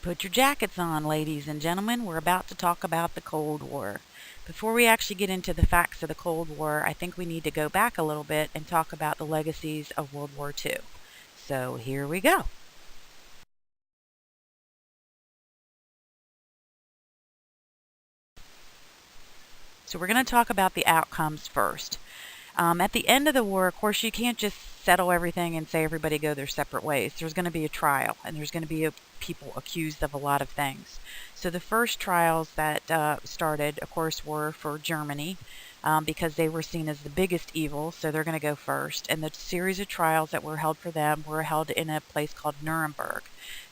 Put your jackets on, ladies and gentlemen. We're about to talk about the Cold War. Before we actually get into the facts of the Cold War, I think we need to go back a little bit and talk about the legacies of World War II. So here we go. So we're going to talk about the outcomes first. At the end of the war, of course, you can't just settle everything and say everybody go their separate ways. There's going to be a trial, and there's going to be people accused of a lot of things. So the first trials that started, of course, were for Germany because they were seen as the biggest evil, so they're going to go first. And the series of trials that were held for them were held in a place called Nuremberg.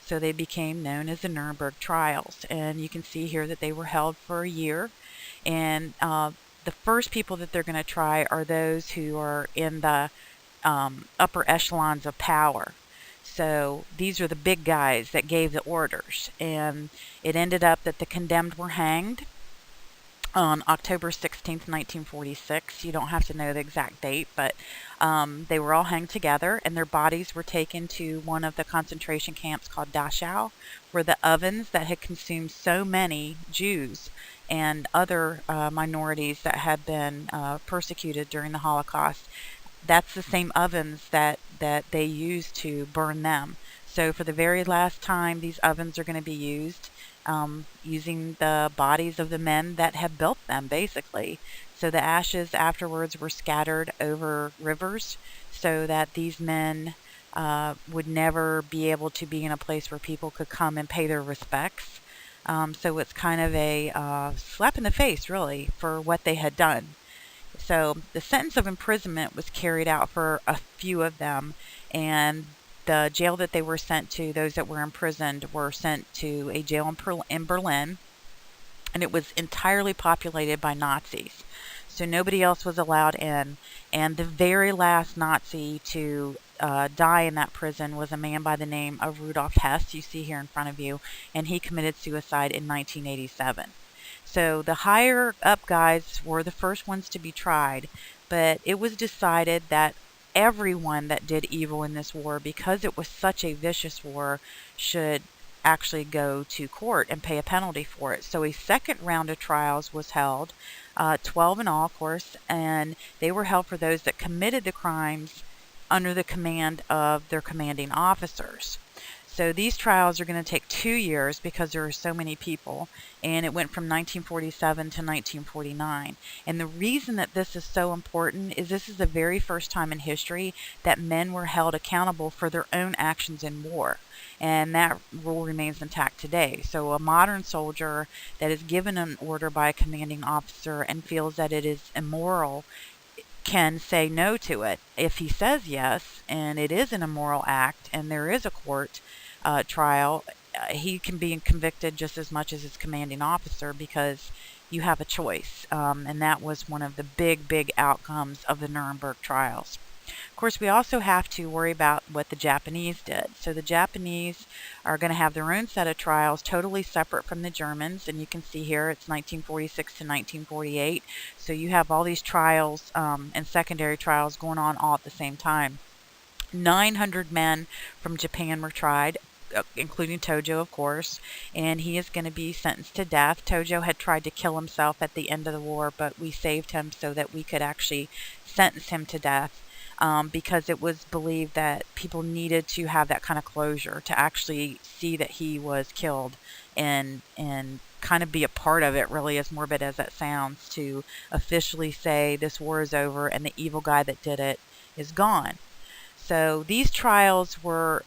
So they became known as the Nuremberg trials. And you can see here that they were held for a year. And the first people that they're going to try are those who are in the upper echelons of power. So these are the big guys that gave the orders. And it ended up that the condemned were hanged on October 16th, 1946. You don't have to know the exact date, but they were all hanged together, and their bodies were taken to one of the concentration camps called Dachau, where the ovens that had consumed so many Jews and other minorities that had been persecuted during the Holocaust, that's the same ovens that they used to burn them. So for the very last time, these ovens are going to be used using the bodies of the men that have built them, basically. So the ashes afterwards were scattered over rivers so that these men would never be able to be in a place where people could come and pay their respects. So it's kind of a slap in the face, really, for what they had done. So the sentence of imprisonment was carried out for a few of them, and the jail that they were sent to, those that were imprisoned, were sent to a jail in Berlin, and it was entirely populated by Nazis. So nobody else was allowed in. And the very last Nazi to die in that prison was a man by the name of Rudolf Hess, you see here in front of you, and he committed suicide in 1987. So the higher up guys were the first ones to be tried, but it was decided that everyone that did evil in this war, because it was such a vicious war, should actually go to court and pay a penalty for it. So a second round of trials was held, 12 in all, of course, and they were held for those that committed the crimes under the command of their commanding officers. So these trials are going to take 2 years because there are so many people, and it went from 1947 to 1949. And the reason that this is so important is this is the very first time in history that men were held accountable for their own actions in war. And that rule remains intact today. So a modern soldier that is given an order by a commanding officer and feels that it is immoral can say no to it. If he says yes, and it is an immoral act, and there is a court trial, he can be convicted just as much as his commanding officer because you have a choice. And that was one of the big outcomes of the Nuremberg trials. Of course, we also have to worry about what the Japanese did. So the Japanese are going to have their own set of trials totally separate from the Germans. And you can see here it's 1946 to 1948. So you have all these trials and secondary trials going on all at the same time. 900 men from Japan were tried, including Tojo, of course, and he is going to be sentenced to death. Tojo had tried to kill himself at the end of the war, but we saved him so that we could actually sentence him to death. Because it was believed that people needed to have that kind of closure to actually see that he was killed and kind of be a part of it, really, as morbid as that sounds, to officially say this war is over and the evil guy that did it is gone. So these trials were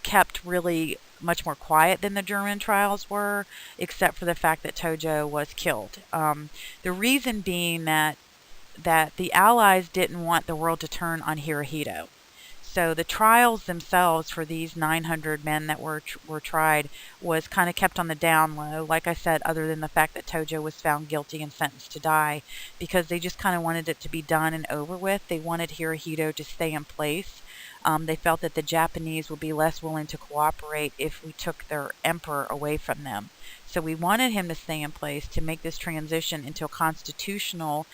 kept really much more quiet than the German trials were, except for the fact that Tojo was killed. The reason being that the Allies didn't want the world to turn on Hirohito. So the trials themselves for these 900 men that were tried was kind of kept on the down low, like I said, other than the fact that Tojo was found guilty and sentenced to die, because they just kind of wanted it to be done and over with. They wanted Hirohito to stay in place. They felt that the Japanese would be less willing to cooperate if we took their emperor away from them. So we wanted him to stay in place to make this transition into a constitutional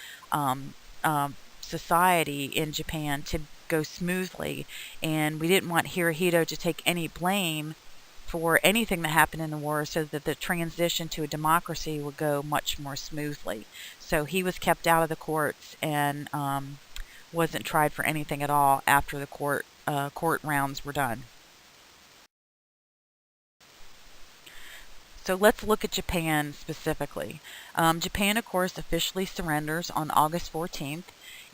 society in Japan to go smoothly. And we didn't want Hirohito to take any blame for anything that happened in the war so that the transition to a democracy would go much more smoothly. So he was kept out of the courts and wasn't tried for anything at all after the court rounds were done. So let's look at Japan specifically. Japan, of course, officially surrenders on August 14th,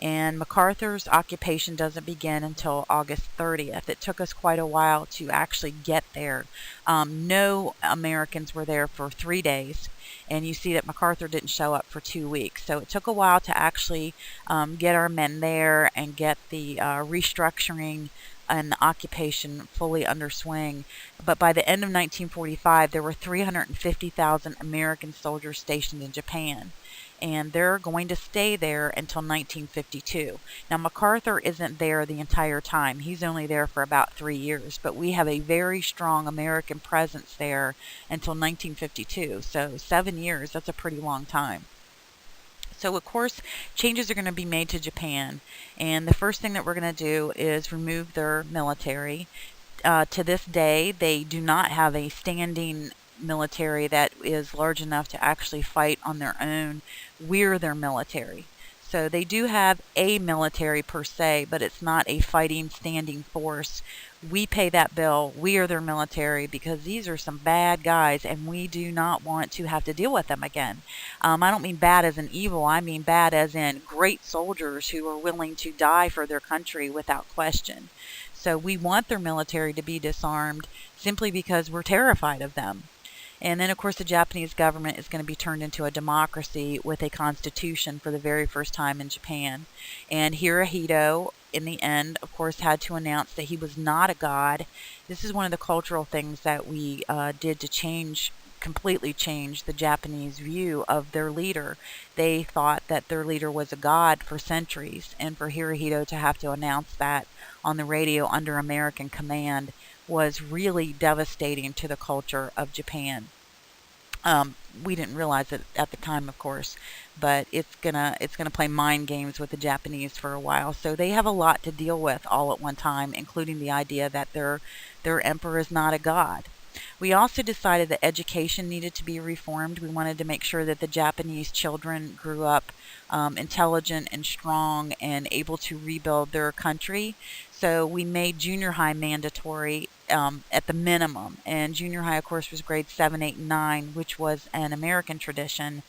and MacArthur's occupation doesn't begin until August 30th. It took us quite a while to actually get there. No Americans were there for 3 days, and you see that MacArthur didn't show up for 2 weeks. So it took a while to actually get our men there and get the restructuring and the occupation fully under swing. But by the end of 1945, there were 350,000 American soldiers stationed in Japan, and they're going to stay there until 1952. Now, MacArthur isn't there the entire time. He's only there for about 3 years, but we have a very strong American presence there until 1952. So 7 years, that's a pretty long time. So, of course, changes are going to be made to Japan, and the first thing that we're going to do is remove their military. To this day, they do not have a standing military that is large enough to actually fight on their own. We're their military. So they do have a military per se, but it's not a fighting standing force. We pay that bill. We are their military because these are some bad guys and we do not want to have to deal with them again. I don't mean bad as in evil. I mean bad as in great soldiers who are willing to die for their country without question. So we want their military to be disarmed simply because we're terrified of them. And then, of course, the Japanese government is going to be turned into a democracy with a constitution for the very first time in Japan. And Hirohito, in the end, of course, had to announce that he was not a god. This is one of the cultural things that we did to completely change the Japanese view of their leader. They thought that their leader was a god for centuries, and for Hirohito to have to announce that on the radio under American command was really devastating to the culture of Japan. We didn't realize it at the time, of course, but it's gonna play mind games with the Japanese for a while. So they have a lot to deal with all at one time, including the idea that their emperor is not a god. We also decided that education needed to be reformed. We wanted to make sure that the Japanese children grew up intelligent and strong and able to rebuild their country. So we made junior high mandatory at the minimum. And junior high, of course, was grades 7, 8, and 9, which was an American tradition.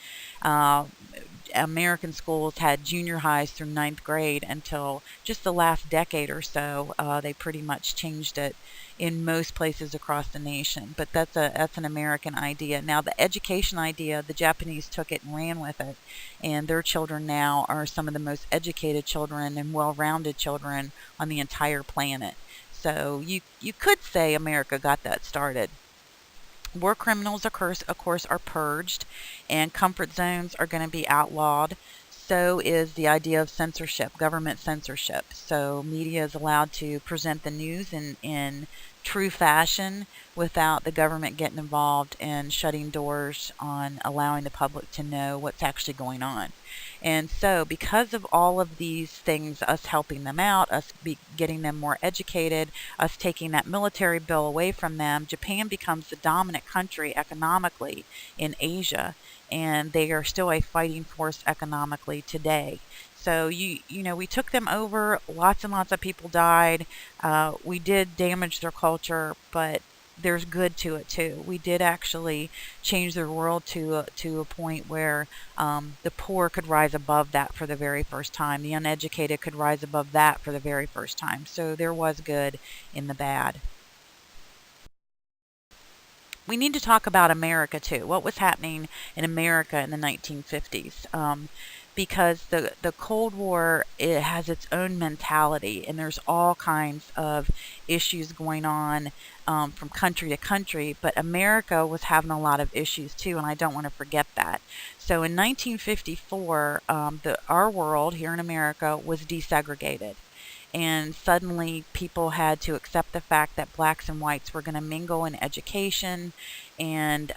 American schools had junior highs through 9th grade until just the last decade or so. They pretty much changed it in most places across the nation. But that's an American idea. Now, the education idea, the Japanese took it and ran with it. And their children now are some of the most educated children and well-rounded children on the entire planet. So you could say America got that started. War criminals, of course, are purged, and comfort zones are going to be outlawed. So is the idea of censorship, government censorship. So media is allowed to present the news in true fashion without the government getting involved and shutting doors on allowing the public to know what's actually going on. And so because of all of these things, us helping them out, us getting them more educated, us taking that military bill away from them, Japan becomes the dominant country economically in Asia, and they are still a fighting force economically today. So you know, we took them over, lots and lots of people died. We did damage their culture, but there's good to it too. We did actually change their world to a point where the poor could rise above that for the very first time. The uneducated could rise above that for the very first time. So there was good in the bad. We need to talk about America too. What was happening in America in the 1950s? Because the Cold War, it has its own mentality, and there's all kinds of issues going on from country to country, but America was having a lot of issues too, and I don't want to forget that. So in 1954, our world here in America was desegregated. And suddenly people had to accept the fact that blacks and whites were going to mingle in education and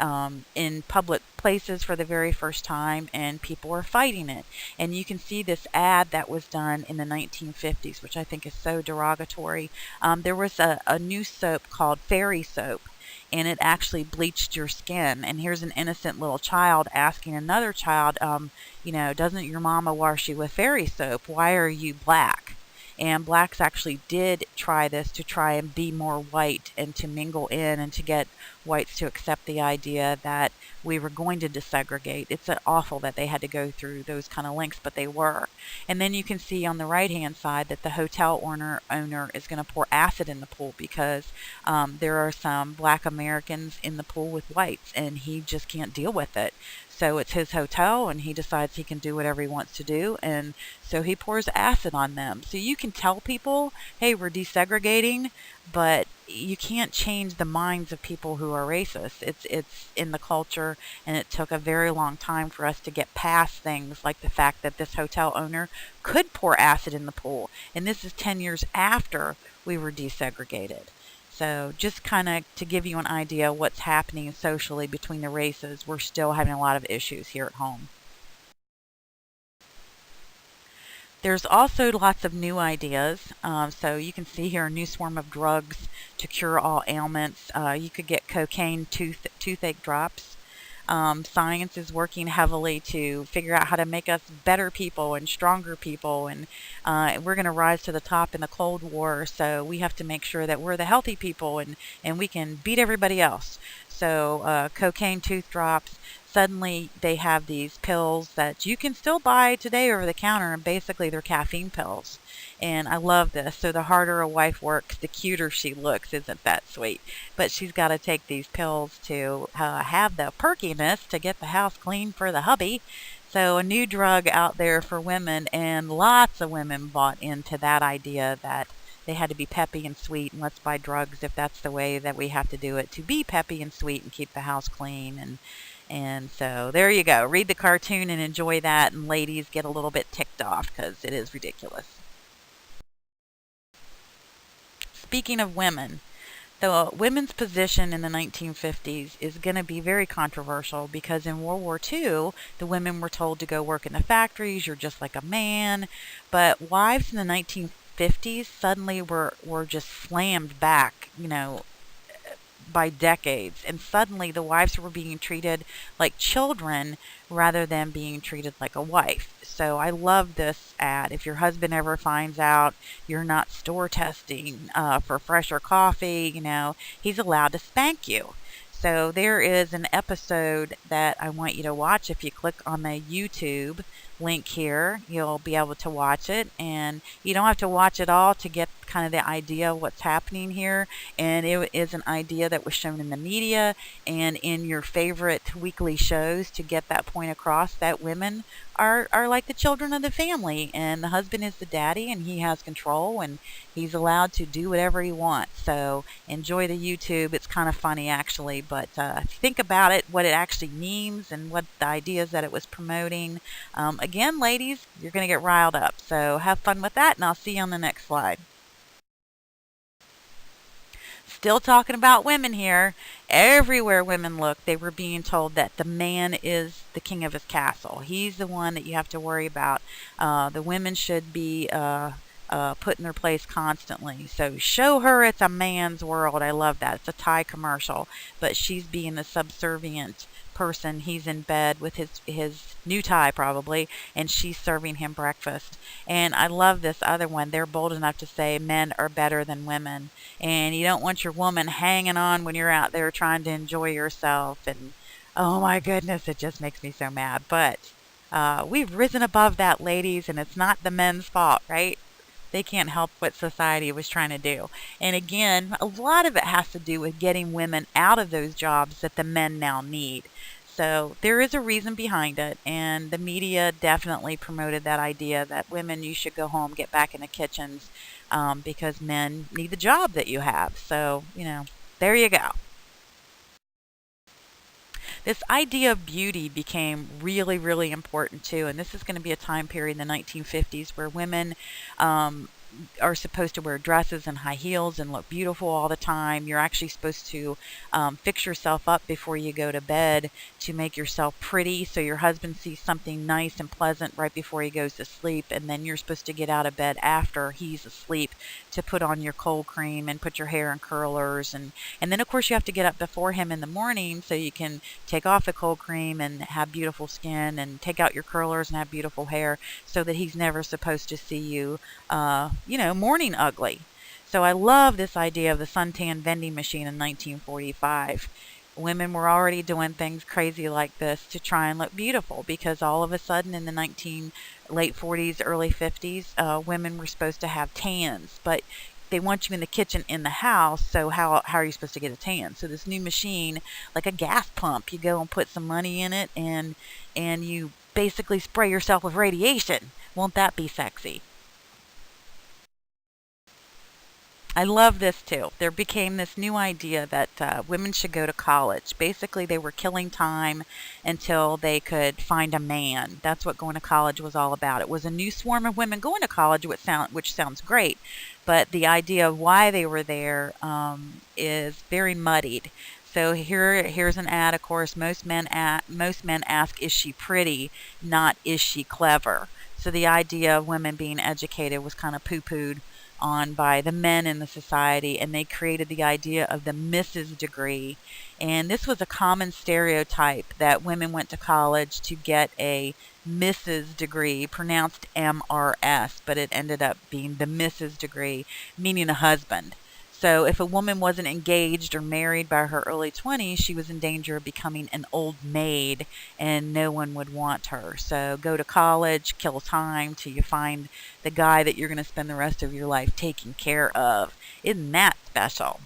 in public places for the very first time, and people were fighting it. And you can see this ad that was done in the 1950s, which I think is so derogatory. There was a new soap called Fairy Soap, and it actually bleached your skin. And here's an innocent little child asking another child, doesn't your mama wash you with fairy soap? Why are you black? And blacks actually did try this to try and be more white and to mingle in and to get whites to accept the idea that we were going to desegregate. It's awful that they had to go through those kind of lengths, but they were. And then you can see on the right-hand side that the hotel owner is going to pour acid in the pool because there are some black Americans in the pool with whites, and he just can't deal with it. So it's his hotel, and he decides he can do whatever he wants to do, and so he pours acid on them. So you can tell people, hey, we're desegregating, but you can't change the minds of people who are racist. It's in the culture, and it took a very long time for us to get past things like the fact that this hotel owner could pour acid in the pool. And this is 10 years after we were desegregated. So just kind of to give you an idea of what's happening socially between the races, we're still having a lot of issues here at home. There's also lots of new ideas. So you can see here a new swarm of drugs to cure all ailments. You could get cocaine toothache drops. Science is working heavily to figure out how to make us better people and stronger people, and we're going to rise to the top in the Cold War, so we have to make sure that we're the healthy people and we can beat everybody else. So cocaine tooth drops. Suddenly they have these pills that you can still buy today over the counter, and basically they're caffeine pills. And I love this. So the harder a wife works, the cuter she looks. Isn't that sweet? But she's got to take these pills to have the perkiness to get the house clean for the hubby. So a new drug out there for women, and lots of women bought into that idea that they had to be peppy and sweet, and let's buy drugs if that's the way that we have to do it, to be peppy and sweet and keep the house clean. And so there you go. Read the cartoon and enjoy that, and ladies, get a little bit ticked off because it is ridiculous. Speaking of women, the women's position in the 1950s is going to be very controversial because in World War II, the women were told to go work in the factories, you're just like a man. But wives in the 1950s suddenly were just slammed back, by decades, and suddenly the wives were being treated like children rather than being treated like a wife. So I love this ad. If your husband ever finds out you're not store testing for fresher coffee, he's allowed to spank you. So there is an episode that I want you to watch. If you click on the YouTube link here, you'll be able to watch it, and you don't have to watch it all to get kind of the idea of what's happening here. And it is an idea that was shown in the media and in your favorite weekly shows to get that point across, that women are like the children of the family, and the husband is the daddy, and he has control, and he's allowed to do whatever he wants. So enjoy the YouTube. It's kind of funny actually, but think about it, what it actually means and what the ideas that it was promoting. Again, ladies, you're going to get riled up. So have fun with that, and I'll see you on the next slide. Still talking about women here. Everywhere women look, they were being told that the man is the king of his castle. He's the one that you have to worry about. The women should be put in their place constantly. So show her it's a man's world. I love that. It's a Thai commercial, but she's being the subservient person. He's in bed with his new tie probably, and she's serving him breakfast. And I love this other one. They're bold enough to say men are better than women, and you don't want your woman hanging on when you're out there trying to enjoy yourself. And oh my goodness, it just makes me so mad. But we've risen above that, ladies, and it's not the men's fault, right? They can't help what society was trying to do. And again, a lot of it has to do with getting women out of those jobs that the men now need. So there is a reason behind it, and the media definitely promoted that idea that women, you should go home, get back in the kitchens, because men need the job that you have. So, there you go. This idea of beauty became really, really important too, and this is going to be a time period in the 1950s where women are supposed to wear dresses and high heels and look beautiful all the time. You're actually supposed to fix yourself up before you go to bed to make yourself pretty so your husband sees something nice and pleasant right before he goes to sleep. And then you're supposed to get out of bed after he's asleep to put on your cold cream and put your hair in curlers. And then, of course, you have to get up before him in the morning so you can take off the cold cream and have beautiful skin and take out your curlers and have beautiful hair so that he's never supposed to see you morning ugly. So I love this idea of the suntan vending machine in 1945. Women were already doing things crazy like this to try and look beautiful because all of a sudden in the late 40s, early 50s, women were supposed to have tans, but they want you in the kitchen in the house, so how are you supposed to get a tan? So this new machine, like a gas pump, you go and put some money in it and you basically spray yourself with radiation. Won't that be sexy? I love this too. There became this new idea that women should go to college. Basically, they were killing time until they could find a man. That's what going to college was all about. It was a new swarm of women going to college, which sounds great, but the idea of why they were there is very muddied. So here's an ad. Of course, most men ask, "Is she pretty?" Not, "Is she clever?" So the idea of women being educated was kind of poo-pooed on by the men in the society, and they created the idea of the Mrs. degree. And this was a common stereotype that women went to college to get a Mrs. degree, pronounced MRS, but it ended up being the Mrs. degree, meaning a husband. So if a woman wasn't engaged or married by her early 20s, she was in danger of becoming an old maid and no one would want her. So go to college, kill time till you find the guy that you're going to spend the rest of your life taking care of. Isn't that special?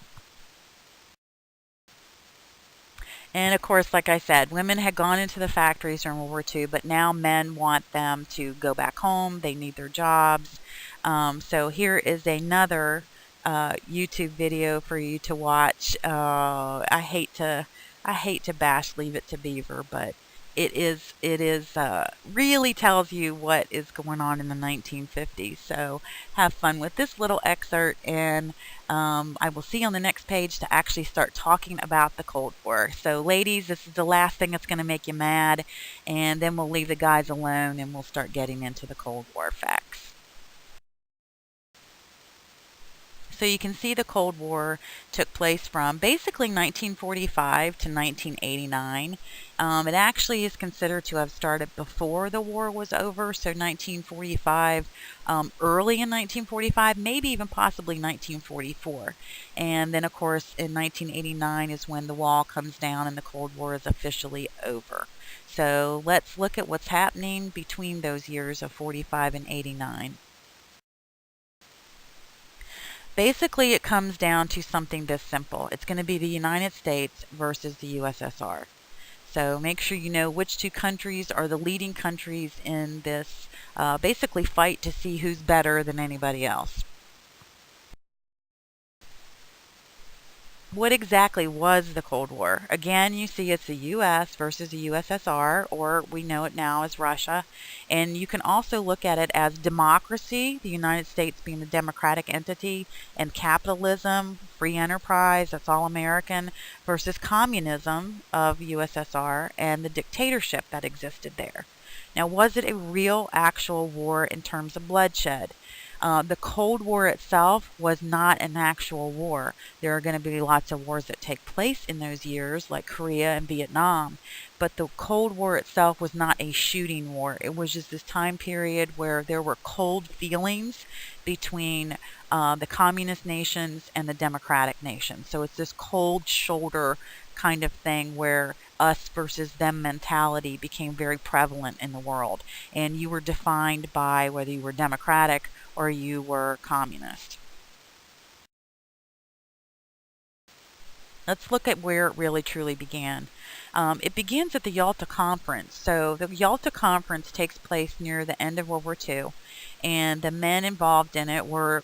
And of course, like I said, women had gone into the factories during World War II, but now men want them to go back home. They need their jobs. So here is another YouTube video for you to watch. I hate to bash Leave It to Beaver, but it is really tells you what is going on in the 1950s. So have fun with this little excerpt, and I will see you on the next page to actually start talking about the Cold War. So ladies, this is the last thing that's going to make you mad, and then we'll leave the guys alone and we'll start getting into the Cold War facts. So you can see the Cold War took place from basically 1945 to 1989. It actually is considered to have started before the war was over, so 1945, early in 1945, maybe even possibly 1944. And then, of course, in 1989 is when the wall comes down and the Cold War is officially over. So let's look at what's happening between those years of 45 and 89. Basically, it comes down to something this simple. It's going to be the United States versus the USSR. So make sure you know which two countries are the leading countries in this basically fight to see who's better than anybody else. What exactly was the Cold War? Again, you see it's the U.S. versus the USSR, or we know it now as Russia. And you can also look at it as democracy, the United States being the democratic entity, and capitalism, free enterprise, that's all American, versus communism of USSR and the dictatorship that existed there. Now, was it a real, actual war in terms of bloodshed? The Cold War itself was not an actual war. There are going to be lots of wars that take place in those years, like Korea and Vietnam. But the Cold War itself was not a shooting war. It was just this time period where there were cold feelings between the communist nations and the democratic nations. So it's this cold shoulder kind of thing where us versus them mentality became very prevalent in the world. And you were defined by whether you were democratic or you were communist. Let's look at where it really truly began. It begins at the Yalta Conference. So the Yalta Conference takes place near the end of World War II, and the men involved in it were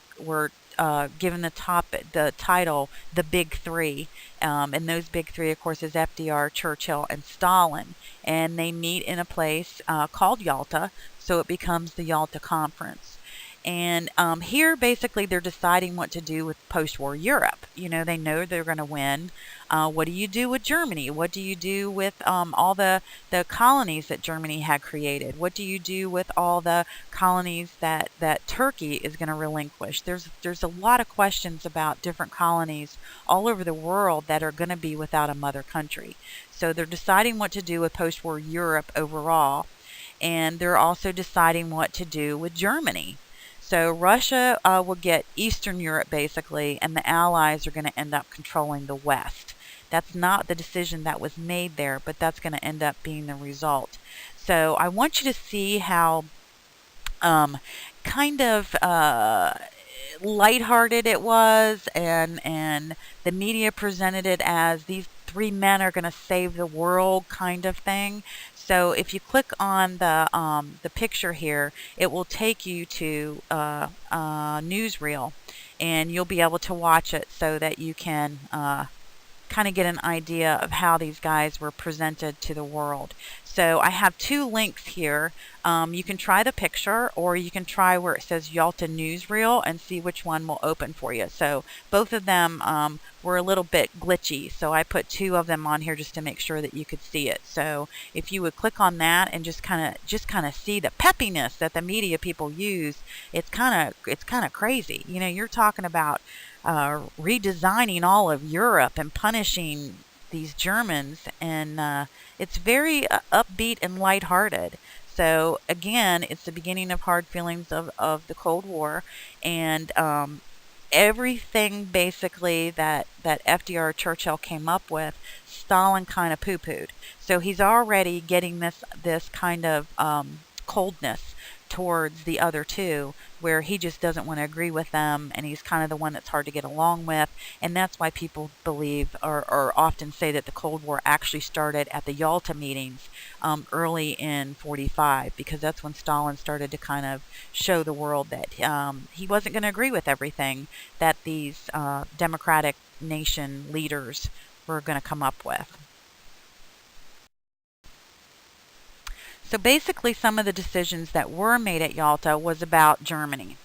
given the title the Big Three, and those Big Three, of course, is FDR, Churchill, and Stalin. And they meet in a place called Yalta, so it becomes the Yalta Conference. And here, basically, they're deciding what to do with post-war Europe. They know they're going to win. What do you do with Germany? What do you do with all the colonies that Germany had created? What do you do with all the colonies that Turkey is going to relinquish? There's a lot of questions about different colonies all over the world that are going to be without a mother country. So they're deciding what to do with post-war Europe overall, and they're also deciding what to do with Germany. So Russia will get Eastern Europe basically, and the Allies are going to end up controlling the West. That's not the decision that was made there, but that's going to end up being the result. So I want you to see how kind of lighthearted it was, and the media presented it as these three men are going to save the world kind of thing. So if you click on the picture here, it will take you to newsreel, and you'll be able to watch it so that you can kind of get an idea of how these guys were presented to the world. So I have two links here. You can try the picture, or you can try where it says Yalta Newsreel and see which one will open for you. So both of them were a little bit glitchy, so I put two of them on here just to make sure that you could see it. So if you would click on that and just kind of see the peppiness that the media people use, it's kind of crazy. You're talking about redesigning all of Europe and punishing these Germans, and it's very upbeat and lighthearted. So again, it's the beginning of hard feelings of the Cold War, and everything basically that FDR Churchill came up with, Stalin kind of poo-pooed. So he's already getting this kind of coldness towards the other two, where he just doesn't want to agree with them, and he's kind of the one that's hard to get along with. And that's why people believe or often say that the Cold War actually started at the Yalta meetings early in 45, because that's when Stalin started to kind of show the world that he wasn't going to agree with everything that these democratic nation leaders were going to come up with. So basically, some of the decisions that were made at Yalta was about Germany.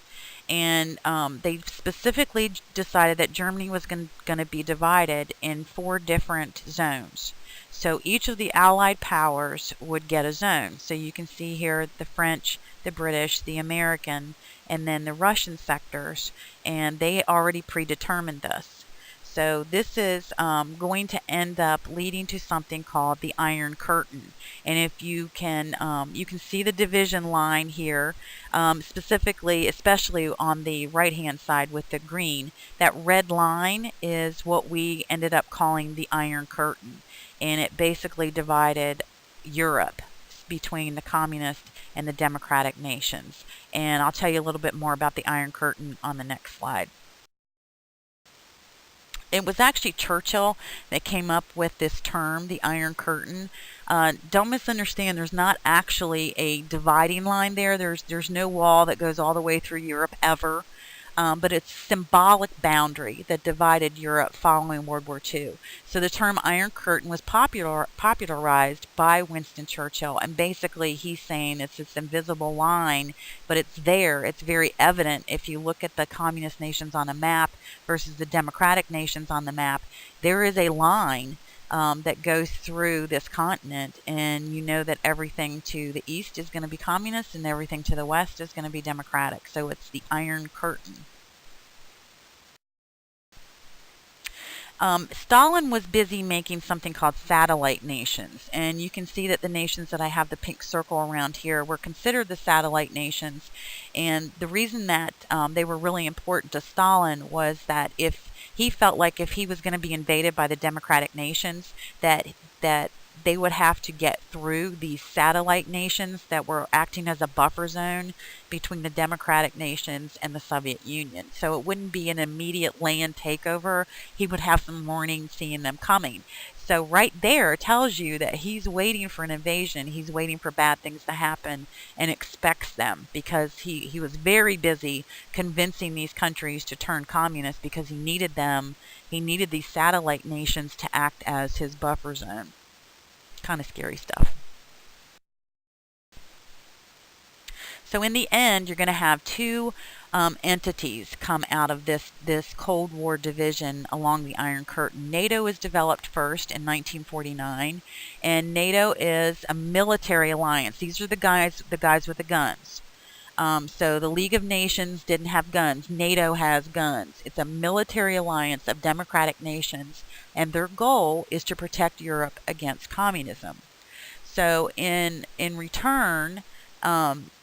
And they specifically decided that Germany was going to be divided in 4 different zones. So each of the Allied powers would get a zone. So you can see here the French, the British, the American, and then the Russian sectors. And they already predetermined this. So this is going to end up leading to something called the Iron Curtain. And if you can see the division line here, specifically, especially on the right-hand side with the green. That red line is what we ended up calling the Iron Curtain. And it basically divided Europe between the communist and the democratic nations. And I'll tell you a little bit more about the Iron Curtain on the next slide. It was actually Churchill that came up with this term, the Iron Curtain. Don't misunderstand, there's not actually a dividing line there. There's no wall that goes all the way through Europe ever. But it's a symbolic boundary that divided Europe following World War II. So the term Iron Curtain was popularized by Winston Churchill, and basically he's saying it's this invisible line, but it's there. It's very evident if you look at the communist nations on a map versus the democratic nations on the map. There is a line that goes through this continent, and you know that everything to the east is going to be communist and everything to the west is going to be democratic. So it's the Iron Curtain. Stalin was busy making something called satellite nations, and you can see that the nations that I have the pink circle around here were considered the satellite nations. And the reason that they were really important to Stalin was that if he felt like if he was going to be invaded by the democratic nations, that they would have to get through these satellite nations that were acting as a buffer zone between the democratic nations and the Soviet Union. So it wouldn't be an immediate land takeover. He would have some warning seeing them coming. So right there tells you that he's waiting for an invasion. He's waiting for bad things to happen and expects them, because he was very busy convincing these countries to turn communist because he needed them. He needed these satellite nations to act as his buffer zone. Kind of scary stuff. So in the end, you're going to have two entities come out of this Cold War division along the Iron Curtain. NATO was developed first in 1949, and NATO is a military alliance. These are the guys with the guns. So the League of Nations didn't have guns. NATO has guns. It's a military alliance of democratic nations, and their goal is to protect Europe against communism. So in return,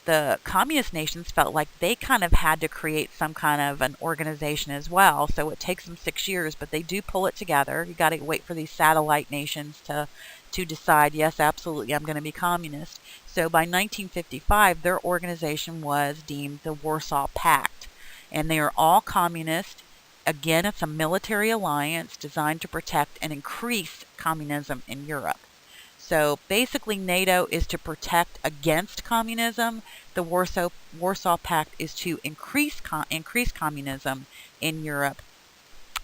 the communist nations felt like they kind of had to create some kind of an organization as well. So it takes them 6 years, but they do pull it together. You got to wait for these satellite nations to decide, yes, absolutely, I'm going to be communist. So by 1955, their organization was deemed the Warsaw Pact, and they are all communist. Again, it's a military alliance designed to protect and increase communism in Europe. So basically, NATO is to protect against communism. The Warsaw Pact is to increase communism in Europe.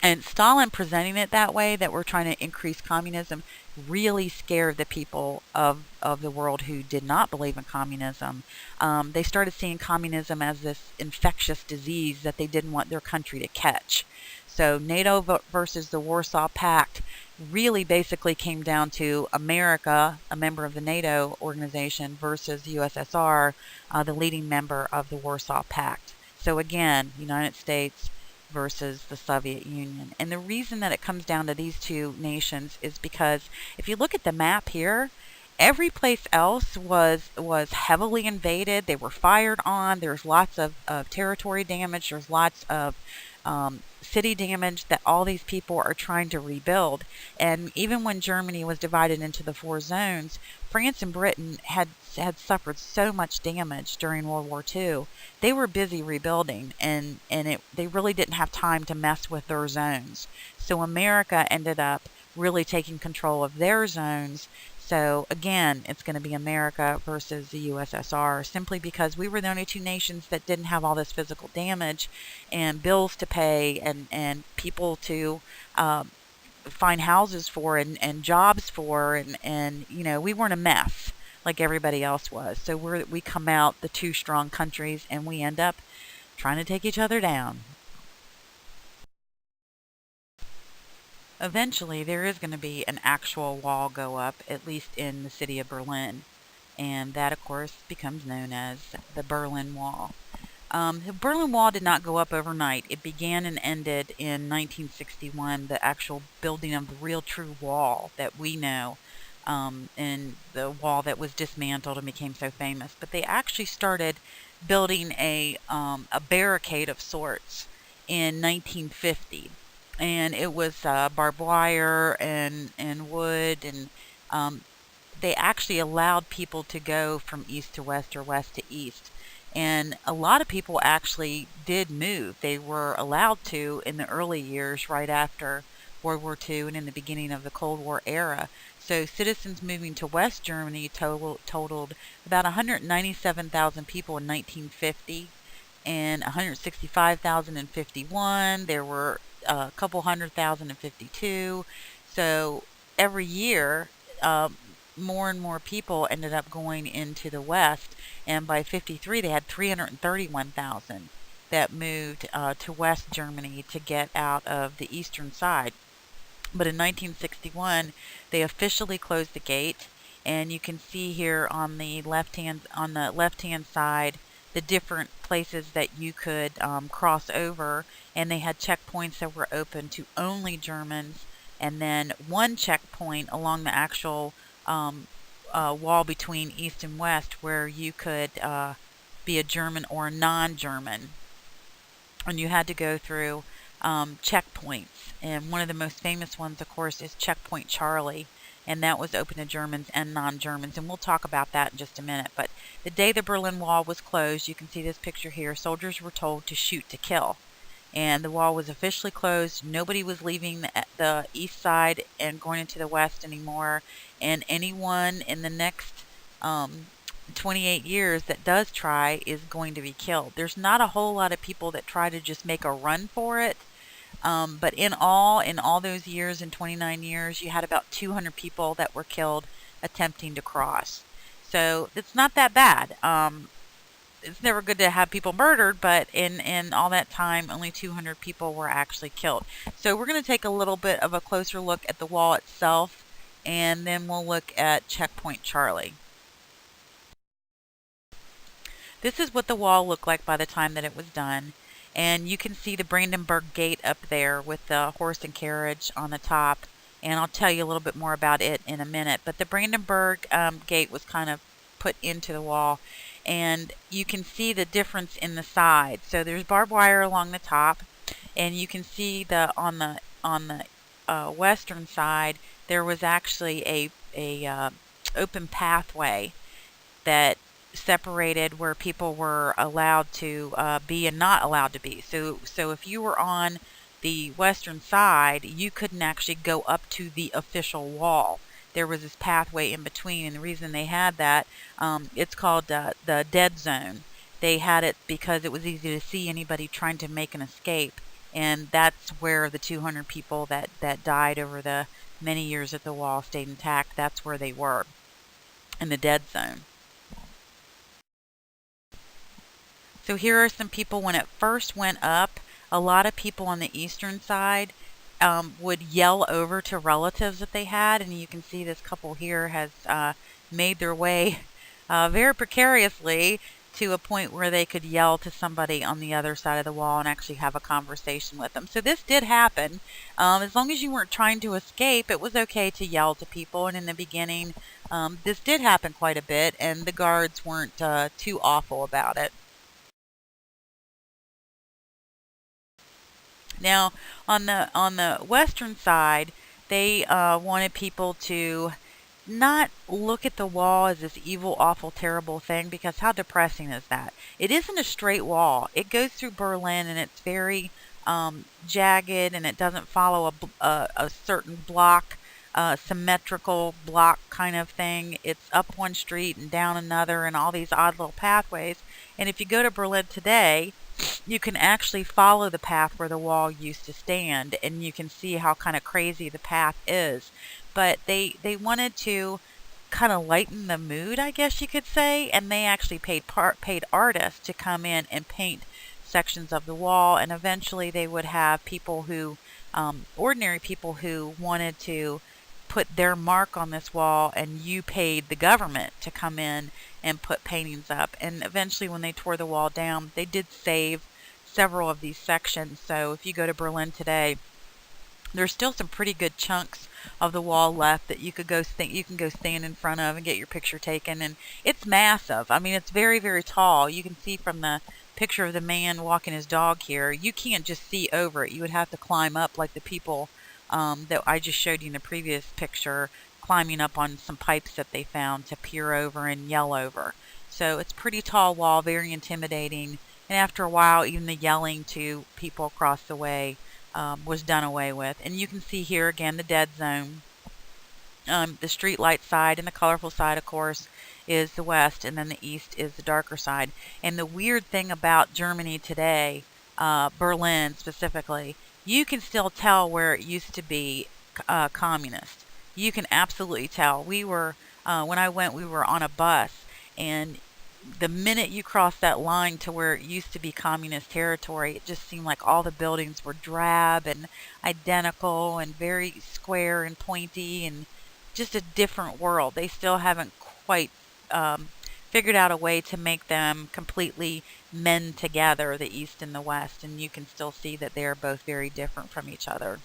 And Stalin presenting it that way, that we're trying to increase communism, really scared the people of the world who did not believe in communism. They started seeing communism as this infectious disease that they didn't want their country to catch. So NATO versus the Warsaw Pact really basically came down to America, a member of the NATO organization, versus the USSR, the leading member of the Warsaw Pact. So again, United States versus the Soviet Union. And the reason that it comes down to these two nations is because if you look at the map here, every place else was heavily invaded. They were fired on. There's lots of territory damage. There's lots of city damage that all these people are trying to rebuild. And even when Germany was divided into the 4 zones, France and Britain had suffered so much damage during World War II. They were busy rebuilding, and they really didn't have time to mess with their zones. So America ended up really taking control of their zones. So again, it's going to be America versus the USSR, simply because we were the only two nations that didn't have all this physical damage and bills to pay and people to find houses for and jobs for, and we weren't a mess like everybody else was. So we come out the two strong countries, and we end up trying to take each other down. Eventually, there is going to be an actual wall go up, at least in the city of Berlin, and that, of course, becomes known as the Berlin Wall. The Berlin Wall did not go up overnight. It began and ended in 1961, the actual building of the real true wall that we know, and the wall that was dismantled and became so famous. But they actually started building a barricade of sorts in 1950. And it was barbed wire and wood, and they actually allowed people to go from east to west or west to east. And a lot of people actually did move. They were allowed to in the early years right after World War II and in the beginning of the Cold War era. So citizens moving to West Germany totaled about 197,000 people in 1950 and 165,000 in 51. There were a couple 100,000 in 52. So every year, more and more people ended up going into the West, and by 53 they had 331,000 that moved to West Germany to get out of the eastern side. But in 1961 they officially closed the gate, and you can see here on the left hand side the different places that you could cross over, and they had checkpoints that were open to only Germans, and then one checkpoint along the actual wall between East and West where you could be a German or a non-German, and you had to go through checkpoints. And one of the most famous ones, of course, is Checkpoint Charlie, and that was open to Germans and non-Germans, and we'll talk about that in just a minute. But the day the Berlin Wall was closed, you can see this picture here, soldiers were told to shoot to kill. And the wall was officially closed. Nobody was leaving the east side and going into the west anymore. And anyone in the next 28 years that does try is going to be killed. There's not a whole lot of people that try to just make a run for it. But in all those years, in 29 years, you had about 200 people that were killed attempting to cross. So it's not that bad. it's never good to have people murdered, but in all that time, only 200 people were actually killed. So we're going to take a little bit of a closer look at the wall itself, and then we'll look at Checkpoint Charlie. This is what the wall looked like by the time that it was done. And you can see the Brandenburg Gate up there with the horse and carriage on the top. And I'll tell you a little bit more about it in a minute. But the Brandenburg Gate was kind of put into the wall. And you can see the difference in the sides. So there's barbed wire along the top. And you can see on the western side, there was actually a open pathway that separated where people were allowed to be and not allowed to be. So if you were on the western side, you couldn't actually go up to the official wall. There was this pathway in between, and the reason they had that, it's called the dead zone. They had it because it was easy to see anybody trying to make an escape, and that's where the 200 people that died over the many years that the wall stayed intact, that's where they were, in the dead zone. So here are some people when it first went up. A lot of people on the eastern side would yell over to relatives that they had, and you can see this couple here has made their way very precariously to a point where they could yell to somebody on the other side of the wall and actually have a conversation with them. So this did happen. As long as you weren't trying to escape, it was okay to yell to people, and in the beginning this did happen quite a bit, and the guards weren't too awful about it. Now, on the western side, they wanted people to not look at the wall as this evil, awful, terrible thing, because how depressing is that? It isn't a straight wall. It goes through Berlin, and it's very jagged, and it doesn't follow a certain block, symmetrical block kind of thing. It's up one street and down another, and all these odd little pathways. And if you go to Berlin today, you can actually follow the path where the wall used to stand, and you can see how kind of crazy the path is. But they wanted to kind of lighten the mood, I guess you could say, and they actually paid artists to come in and paint sections of the wall, and eventually they would have people who, ordinary people who wanted to put their mark on this wall, and you paid the government to come in and put paintings up. And eventually when they tore the wall down, they did save several of these sections. So if you go to Berlin today, there's still some pretty good chunks of the wall left that you could go stand in front of and get your picture taken. And it's massive. I mean, it's very, very tall. You can see from the picture of the man walking his dog here, you can't just see over it. You would have to climb up like the people that I just showed you in the previous picture, climbing up on some pipes that they found to peer over and yell over. So it's a pretty tall wall, very intimidating. And after a while, even the yelling to people across the way was done away with. And you can see here again the dead zone. The street light side and the colorful side, of course, is the west, and then the east is the darker side. And the weird thing about Germany today, Berlin specifically, you can still tell where it used to be communist. You can absolutely tell. We were, when I went, we were on a bus, and the minute you cross that line to where it used to be communist territory, it just seemed like all the buildings were drab and identical and very square and pointy, and just a different world. They still haven't quite figured out a way to make them completely mend together, the East and the West, and you can still see that they're both very different from each other.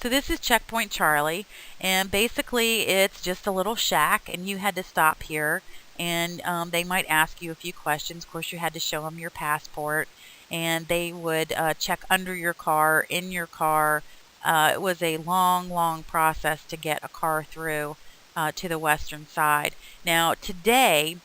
So this is Checkpoint Charlie, and basically it's just a little shack, and you had to stop here, and they might ask you a few questions. Of course, you had to show them your passport, and they would check under your car, in your car. It was a long, long process to get a car through to the western side. Now, today,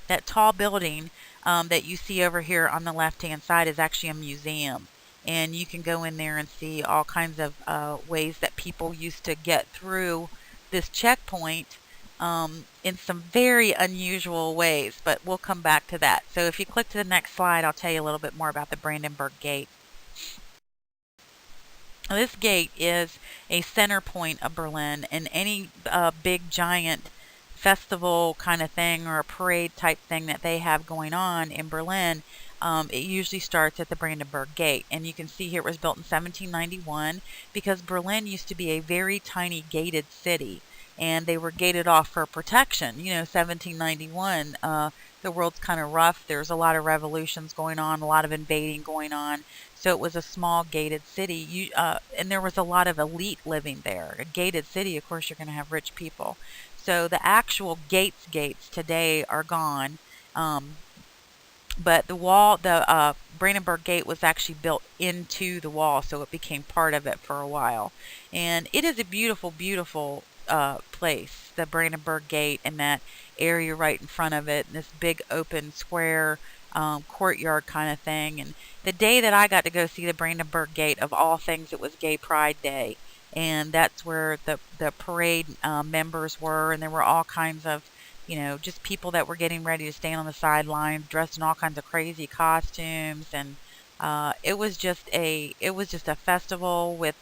that tall building that you see over here on the left-hand side is actually a museum. And you can go in there and see all kinds of ways that people used to get through this checkpoint in some very unusual ways, but we'll come back to that. So if you click to the next slide, I'll tell you a little bit more about the Brandenburg Gate. This gate is a center point of Berlin, and any big giant festival kind of thing or a parade type thing that they have going on in Berlin, it usually starts at the Brandenburg Gate. And you can see here it was built in 1791 because Berlin used to be a very tiny gated city, and they were gated off for protection. 1791, the world's kind of rough. There's a lot of revolutions going on, a lot of invading going on. So it was a small gated city. And there was a lot of elite living there. A gated city, of course, you're going to have rich people. So the actual gates today are gone. But the Brandenburg Gate was actually built into the wall, so it became part of it for a while. And it is a beautiful, beautiful place, the Brandenburg Gate, and that area right in front of it, and this big open square courtyard kind of thing. And the day that I got to go see the Brandenburg Gate, of all things, it was Gay Pride Day. And that's where the parade members were, and there were all kinds of just people that were getting ready to stand on the sidelines, dressed in all kinds of crazy costumes, and it was just a festival with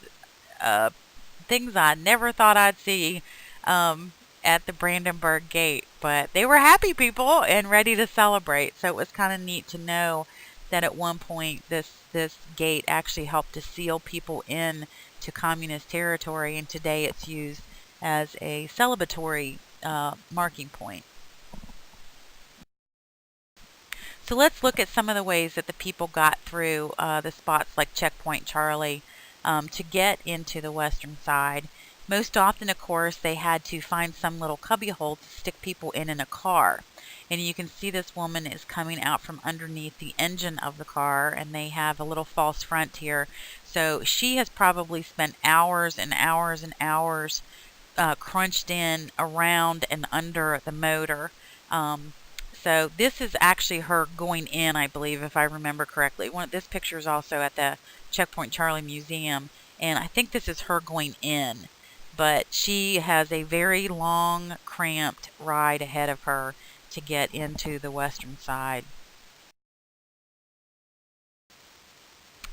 things I never thought I'd see at the Brandenburg Gate. But they were happy people and ready to celebrate. So it was kind of neat to know that at one point this gate actually helped to seal people in to communist territory, and today it's used as a celebratory marking point. So let's look at some of the ways that the people got through the spots like Checkpoint Charlie to get into the western side. Most often, of course, they had to find some little cubbyhole to stick people in a car. And you can see this woman is coming out from underneath the engine of the car, and they have a little false front here. So she has probably spent hours and hours and hours crunched in around and under the motor. So this is actually her going in, I believe, if I remember correctly. This picture is also at the Checkpoint Charlie Museum, and I think this is her going in. But she has a very long, cramped ride ahead of her to get into the western side.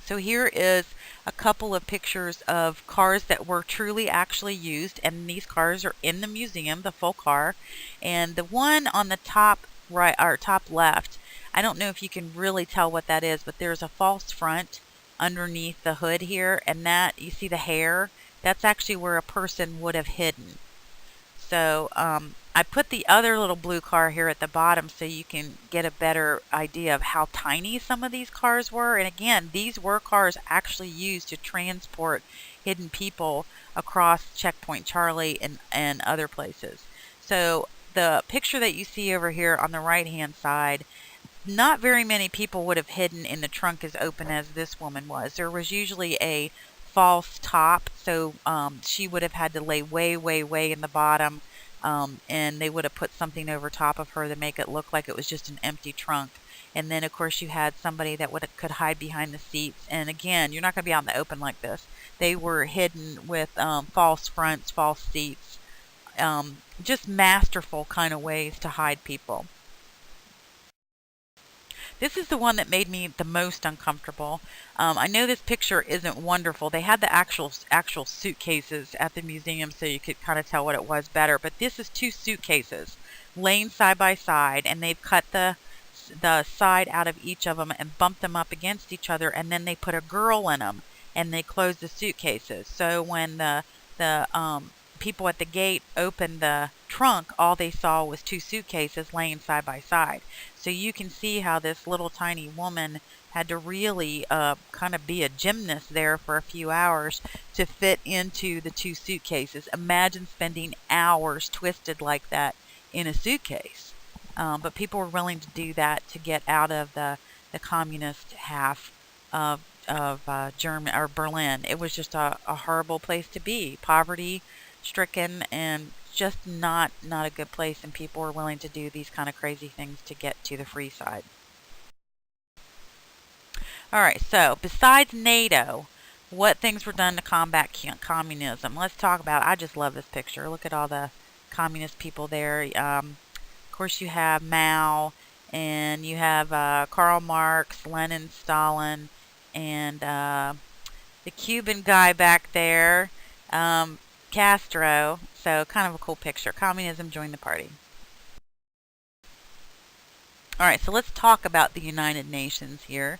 So here is a couple of pictures of cars that were truly actually used, and these cars are in the museum, the full car. And the one on the top right or top left, I don't know if you can really tell what that is, but there's a false front underneath the hood here, and that, you see the hair, that's actually where a person would have hidden. So I put the other little blue car here at the bottom so you can get a better idea of how tiny some of these cars were. And again, these were cars actually used to transport hidden people across Checkpoint Charlie and other places. So the picture that you see over here on the right hand side, not very many people would have hidden in the trunk as open as this woman was. There was usually a false top, so she would have had to lay way, way, way in the bottom, and they would have put something over top of her to make it look like it was just an empty trunk. And then, of course, you had somebody that could hide behind the seats. And again, you're not going to be out in the open like this. They were hidden with false fronts, false seats, just masterful kind of ways to hide people. This is the one that made me the most uncomfortable. I know this picture isn't wonderful. They had the actual suitcases at the museum so you could kind of tell what it was better. But this is two suitcases laying side by side, and they've cut the side out of each of them and bumped them up against each other, and then they put a girl in them, and they closed the suitcases. So when the people at the gate opened the trunk, all they saw was two suitcases laying side by side. So you can see how this little tiny woman had to really kind of be a gymnast there for a few hours to fit into the two suitcases. Imagine spending hours twisted like that in a suitcase. But people were willing to do that to get out of the communist half of Germany or Berlin. It was just a horrible place to be, poverty stricken, and just not a good place, and people were willing to do these kind of crazy things to get to the free side. Alright, so besides NATO, what things were done to combat communism? Let's talk about it. I just love this picture. Look at all the communist people there. Of course, you have Mao, and you have Karl Marx, Lenin, Stalin, and the Cuban guy back there, Castro. So kind of a cool picture. Communism joined the party. All right, so let's talk about the United Nations here.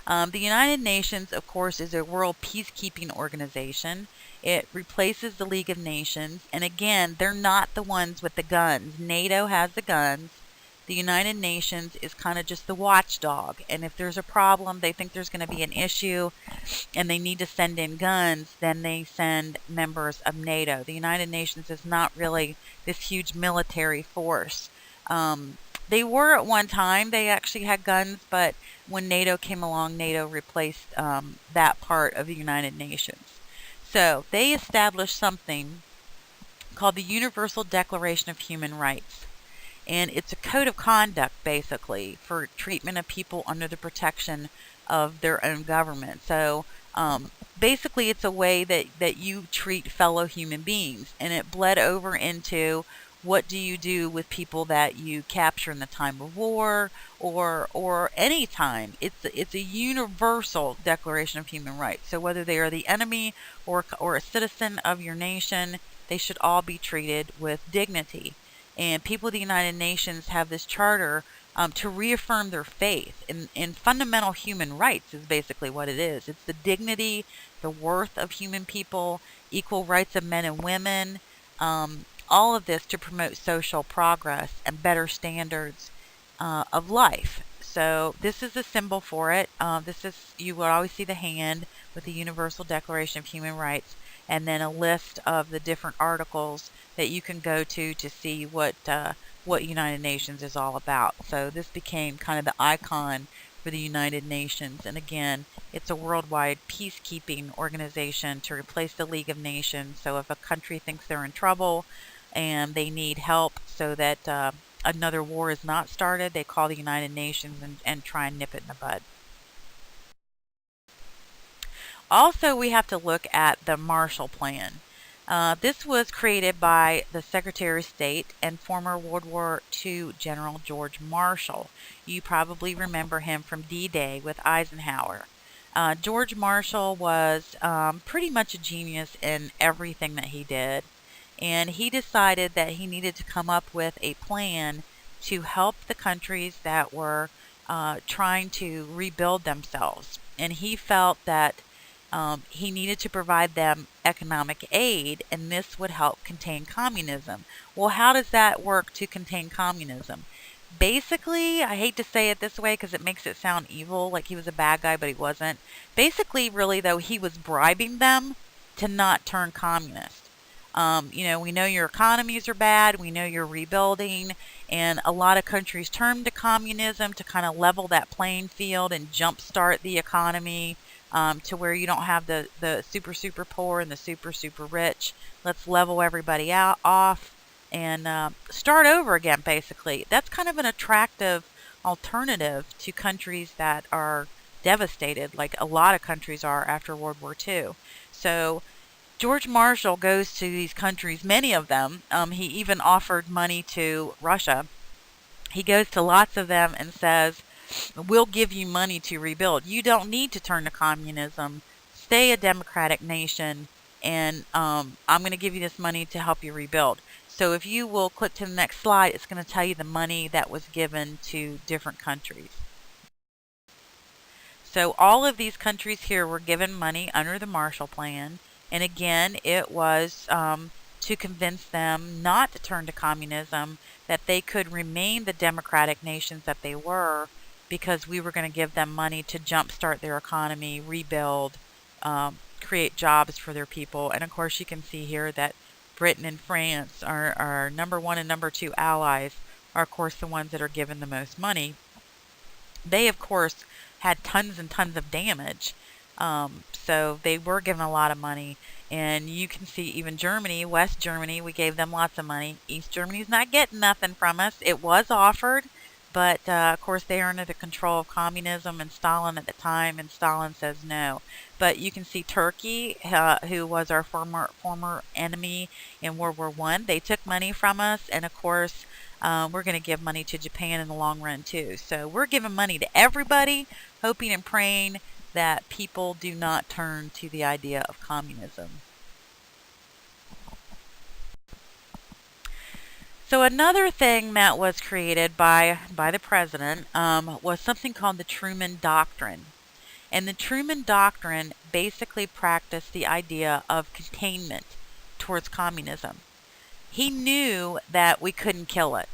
The United Nations, of course, is a world peacekeeping organization. It replaces the League of Nations, and again, they're not the ones with the guns. NATO has the guns. The United Nations is kind of just the watchdog, and if there's a problem, they think there's going to be an issue, and they need to send in guns, then they send members of NATO. The United Nations is not really this huge military force. They were at one time, they actually had guns, but when NATO came along, NATO replaced that part of the United Nations. So they established something called the Universal Declaration of Human Rights. And it's a code of conduct, basically, for treatment of people under the protection of their own government. So basically, it's a way that you treat fellow human beings. And it bled over into what do you do with people that you capture in the time of war or any time. It's a universal Declaration of Human Rights. So whether they are the enemy or a citizen of your nation, they should all be treated with dignity. And people of the United Nations have this charter to reaffirm their faith in fundamental human rights is basically what it is. It's the dignity, the worth of human people, equal rights of men and women, all of this to promote social progress and better standards of life. So this is a symbol for it. You will always see the hand with the Universal Declaration of Human Rights, and then a list of the different articles that you can go to see what United Nations is all about. So this became kind of the icon for the United Nations. And again, it's a worldwide peacekeeping organization to replace the League of Nations. So if a country thinks they're in trouble and they need help so that another war is not started, they call the United Nations and try and nip it in the bud. Also, we have to look at the Marshall Plan. This was created by the Secretary of State and former World War II General George Marshall. You probably remember him from D-Day with Eisenhower. George Marshall was pretty much a genius in everything that he did, and he decided that he needed to come up with a plan to help the countries that were trying to rebuild themselves. And he felt that he needed to provide them economic aid, and this would help contain communism. Well, how does that work to contain communism? Basically, I hate to say it this way because it makes it sound evil, like he was a bad guy, but he wasn't. Basically, really, though, he was bribing them to not turn communist. We know your economies are bad, we know you're rebuilding, and a lot of countries turn to communism to kind of level that playing field and jumpstart the economy. To where you don't have the super poor and the super rich. Let's level everybody off and start over again, basically. That's kind of an attractive alternative to countries that are devastated, like a lot of countries are after World War II. So George Marshall goes to these countries, many of them. He even offered money to Russia. He goes to lots of them and says, we'll give you money to rebuild. You don't need to turn to communism. Stay a democratic nation, and I'm going to give you this money to help you rebuild. So if you will click to the next slide, it's going to tell you the money that was given to different countries. So all of these countries here were given money under the Marshall Plan, and again, it was to convince them not to turn to communism, that they could remain the democratic nations that they were, because we were going to give them money to jumpstart their economy, rebuild, create jobs for their people. And of course, you can see here that Britain and France are number one and number two allies, are of course the ones that are given the most money. They, of course, had tons and tons of damage. So they were given a lot of money. And you can see even Germany, West Germany, we gave them lots of money. East Germany's not getting nothing from us. It was offered. But, of course, they are under the control of communism and Stalin at the time, and Stalin says no. But you can see Turkey, who was our former enemy in World War I. They took money from us, and, of course, we're going to give money to Japan in the long run, too. So we're giving money to everybody, hoping and praying that people do not turn to the idea of communism. So another thing that was created by the president was something called the Truman Doctrine. And the Truman Doctrine basically practiced the idea of containment towards communism. He knew that we couldn't kill it.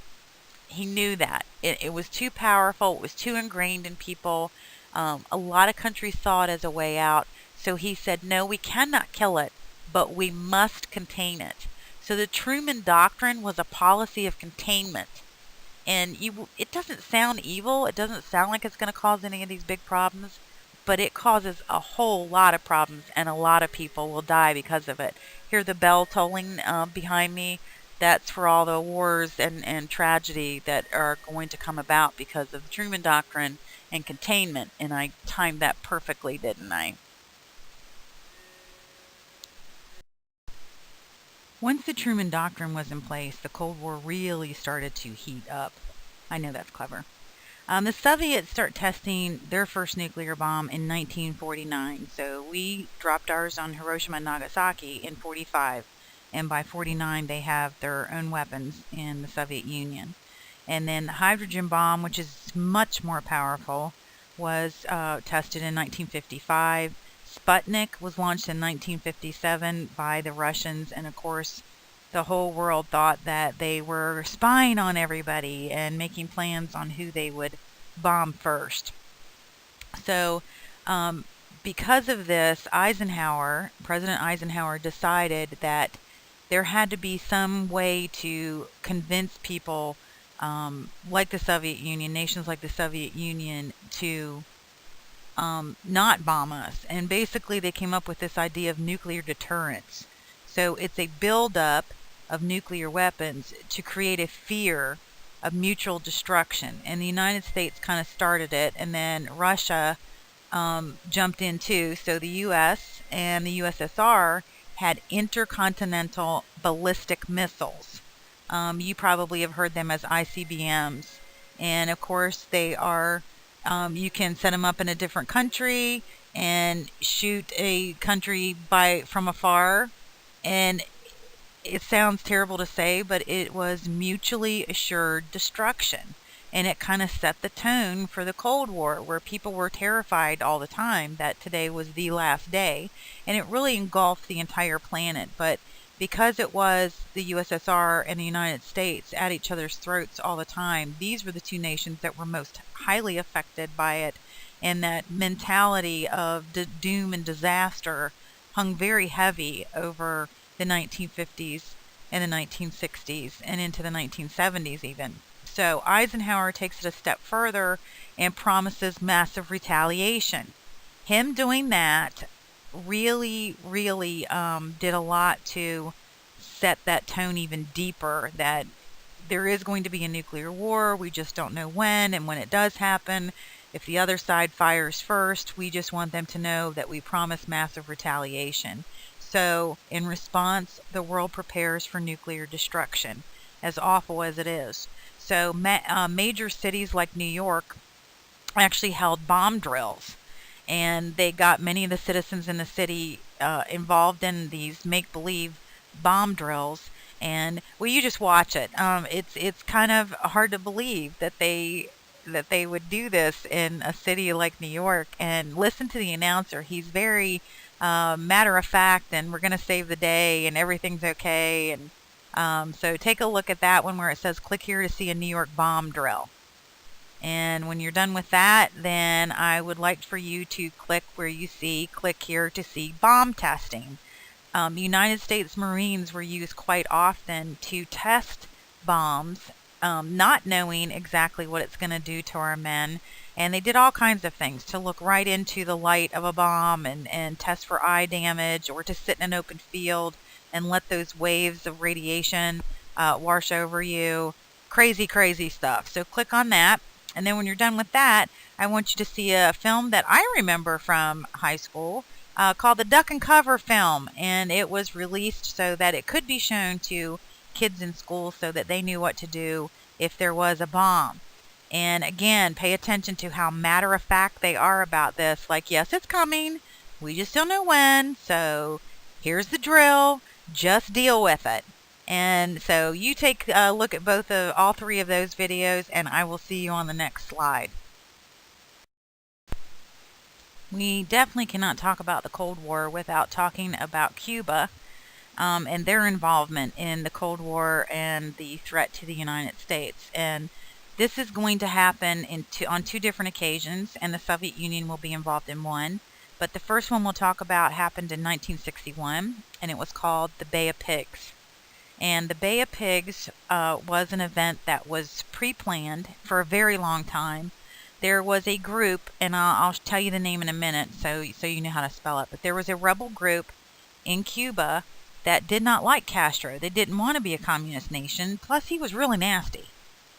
He knew that. It was too powerful. It was too ingrained in people. A lot of countries saw it as a way out. So he said, no, we cannot kill it, but we must contain it. So the Truman Doctrine was a policy of containment. And it doesn't sound evil. It doesn't sound like it's going to cause any of these big problems, but it causes a whole lot of problems, and a lot of people will die because of it. Hear the bell tolling behind me? That's for all the wars and tragedy that are going to come about because of the Truman Doctrine and containment. And I timed that perfectly, didn't I? Once the Truman Doctrine was in place, the Cold War really started to heat up. I know that's clever. The Soviets start testing their first nuclear bomb in 1949. So we dropped ours on Hiroshima and Nagasaki in 45. And by 49, they have their own weapons in the Soviet Union. And then the hydrogen bomb, which is much more powerful, was tested in 1955. Sputnik was launched in 1957 by the Russians, and of course the whole world thought that they were spying on everybody and making plans on who they would bomb first. So because of this, President Eisenhower decided that there had to be some way to convince people like the Soviet Union, nations like the Soviet Union, to not bomb us. And basically they came up with this idea of nuclear deterrence. So it's a buildup of nuclear weapons to create a fear of mutual destruction. And the United States kind of started it, and then Russia jumped in too. So the U.S. and the USSR had intercontinental ballistic missiles. You probably have heard them as ICBMs. And of course they are, you can set them up in a different country and shoot a country from afar. And it sounds terrible to say, but it was mutually assured destruction. And it kind of set the tone for the Cold War, where people were terrified all the time that today was the last day. And it really engulfed the entire planet. But because it was the USSR and the United States at each other's throats all the time, these were the two nations that were most highly affected by it. And that mentality of doom and disaster hung very heavy over the 1950s and the 1960s and into the 1970s even. So Eisenhower takes it a step further and promises massive retaliation. Him doing that really did a lot to set that tone even deeper, that there is going to be a nuclear war. We just don't know when, and when it does happen, if the other side fires first, we just want them to know that we promise massive retaliation. So in response, the world prepares for nuclear destruction, as awful as it is. So major cities like New York actually held bomb drills, and they got many of the citizens in the city involved in these make-believe bomb drills. And well, you just watch it. It's kind of hard to believe that they would do this in a city like New York. And listen to the announcer; he's very matter of fact, and we're going to save the day, and everything's okay. And so take a look at that one where it says click here to see a New York bomb drill. And when you're done with that, then I would like for you to click where you see click here to see bomb testing. United States Marines were used quite often to test bombs, not knowing exactly what it's going to do to our men. And they did all kinds of things to look right into the light of a bomb and test for eye damage, or to sit in an open field and let those waves of radiation wash over you. Crazy stuff. So click on that. And then when you're done with that, I want you to see a film that I remember from high school called the Duck and Cover film. And it was released so that it could be shown to kids in school so that they knew what to do if there was a bomb. And again, pay attention to how matter of fact they are about this. Like, yes, it's coming. We just don't know when. So here's the drill. Just deal with it. And so you take a look at all three of those videos, and I will see you on the next slide. We definitely cannot talk about the Cold War without talking about Cuba and their involvement in the Cold War and the threat to the United States. And this is going to happen on two different occasions, and the Soviet Union will be involved in one. But the first one we'll talk about happened in 1961, and it was called the Bay of Pigs. And the Bay of Pigs was an event that was pre-planned for a very long time. There was a group, and I'll tell you the name in a minute so you know how to spell it, but there was a rebel group in Cuba that did not like Castro. They didn't want to be a communist nation, plus he was really nasty.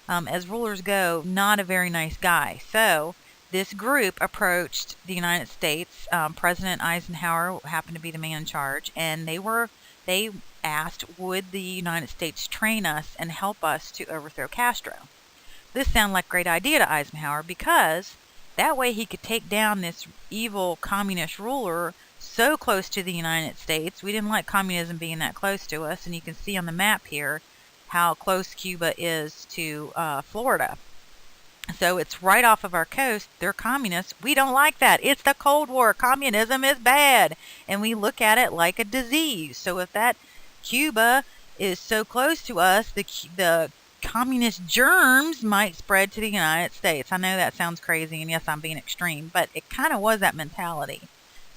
As rulers go, not a very nice guy. So this group approached the United States. President Eisenhower happened to be the man in charge, and they asked, would the United States train us and help us to overthrow Castro? This sounded like a great idea to Eisenhower, because that way he could take down this evil communist ruler so close to the United States. We didn't like communism being that close to us, and you can see on the map here how close Cuba is to Florida. So it's right off of our coast. They're communists. We don't like that. It's the Cold War. Communism is bad, and we look at it like a disease. So if that Cuba is so close to us, the communist germs might spread to the United States. I know that sounds crazy, and yes, I'm being extreme, but it kind of was that mentality.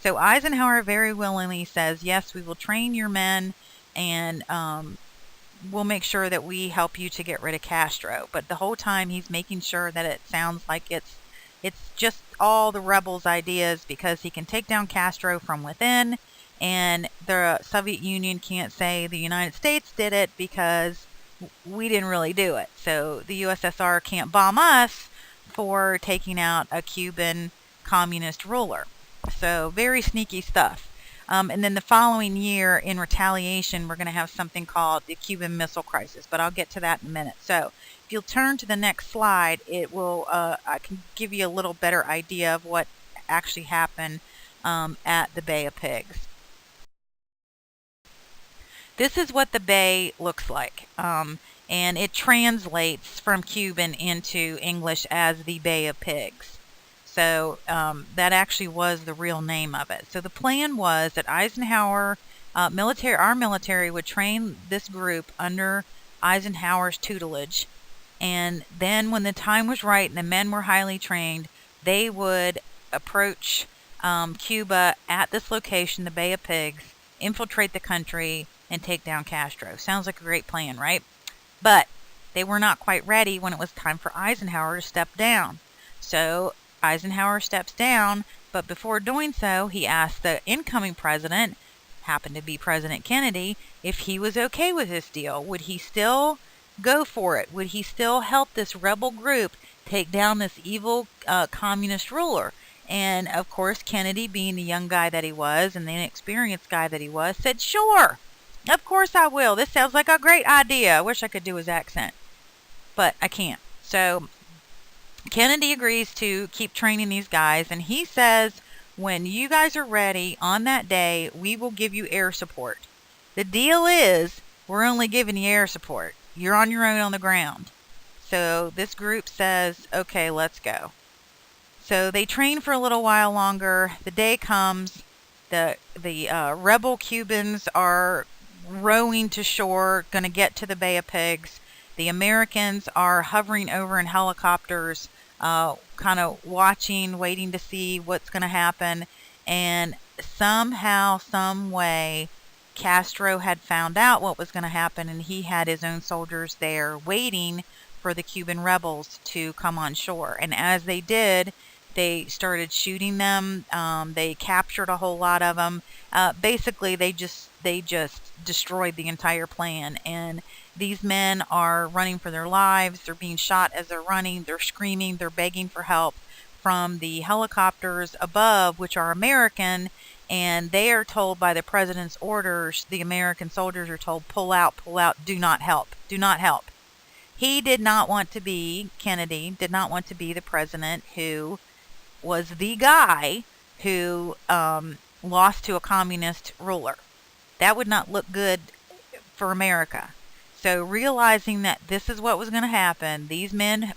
So Eisenhower very willingly says, yes, we will train your men, and we'll make sure that we help you to get rid of Castro. But the whole time he's making sure that it sounds like it's just all the rebels' ideas, because he can take down Castro from within, and the Soviet Union can't say the United States did it because we didn't really do it. So the USSR can't bomb us for taking out a Cuban communist ruler. So very sneaky stuff. And then the following year, in retaliation, we're going to have something called the Cuban Missile Crisis, but I'll get to that in a minute. So if you'll turn to the next slide, it will I can give you a little better idea of what actually happened at the Bay of Pigs. This is what the bay looks like, and it translates from Cuban into English as the Bay of Pigs. So that actually was the real name of it. So the plan was that Eisenhower, our military would train this group under Eisenhower's tutelage, and then when the time was right and the men were highly trained, they would approach Cuba at this location, the Bay of Pigs, infiltrate the country, and take down Castro. Sounds like a great plan, right? But they were not quite ready when it was time for Eisenhower to step down. So Eisenhower steps down, but before doing so, he asked the incoming president, happened to be President Kennedy, if he was okay with this deal. Would he still go for it? Would he still help this rebel group take down this evil communist ruler? And of course, Kennedy, being the young guy that he was and the inexperienced guy that he was, said, sure, of course I will. This sounds like a great idea. I wish I could do his accent, but I can't. So Kennedy agrees to keep training these guys, and he says, when you guys are ready on that day, we will give you air support. The deal is, we're only giving you air support. You're on your own on the ground. So this group says, okay, let's go. So they train for a little while longer. The day comes. The rebel Cubans are rowing to shore, going to get to the Bay of Pigs. The Americans are hovering over in helicopters, kind of watching, waiting to see what's going to happen. And somehow, some way, Castro had found out what was going to happen, and he had his own soldiers there waiting for the Cuban rebels to come on shore. And as they did, they started shooting them. They captured a whole lot of them. Basically, they just destroyed the entire plan. And these men are running for their lives. They're being shot as they're running. They're screaming. They're begging for help from the helicopters above, which are American. And they are told by the president's orders, the American soldiers are told, pull out, do not help, do not help. He did not want to be, Kennedy did not want to be the president who was the guy who lost to a communist ruler. That would not look good for America. So realizing that this is what was going to happen, these men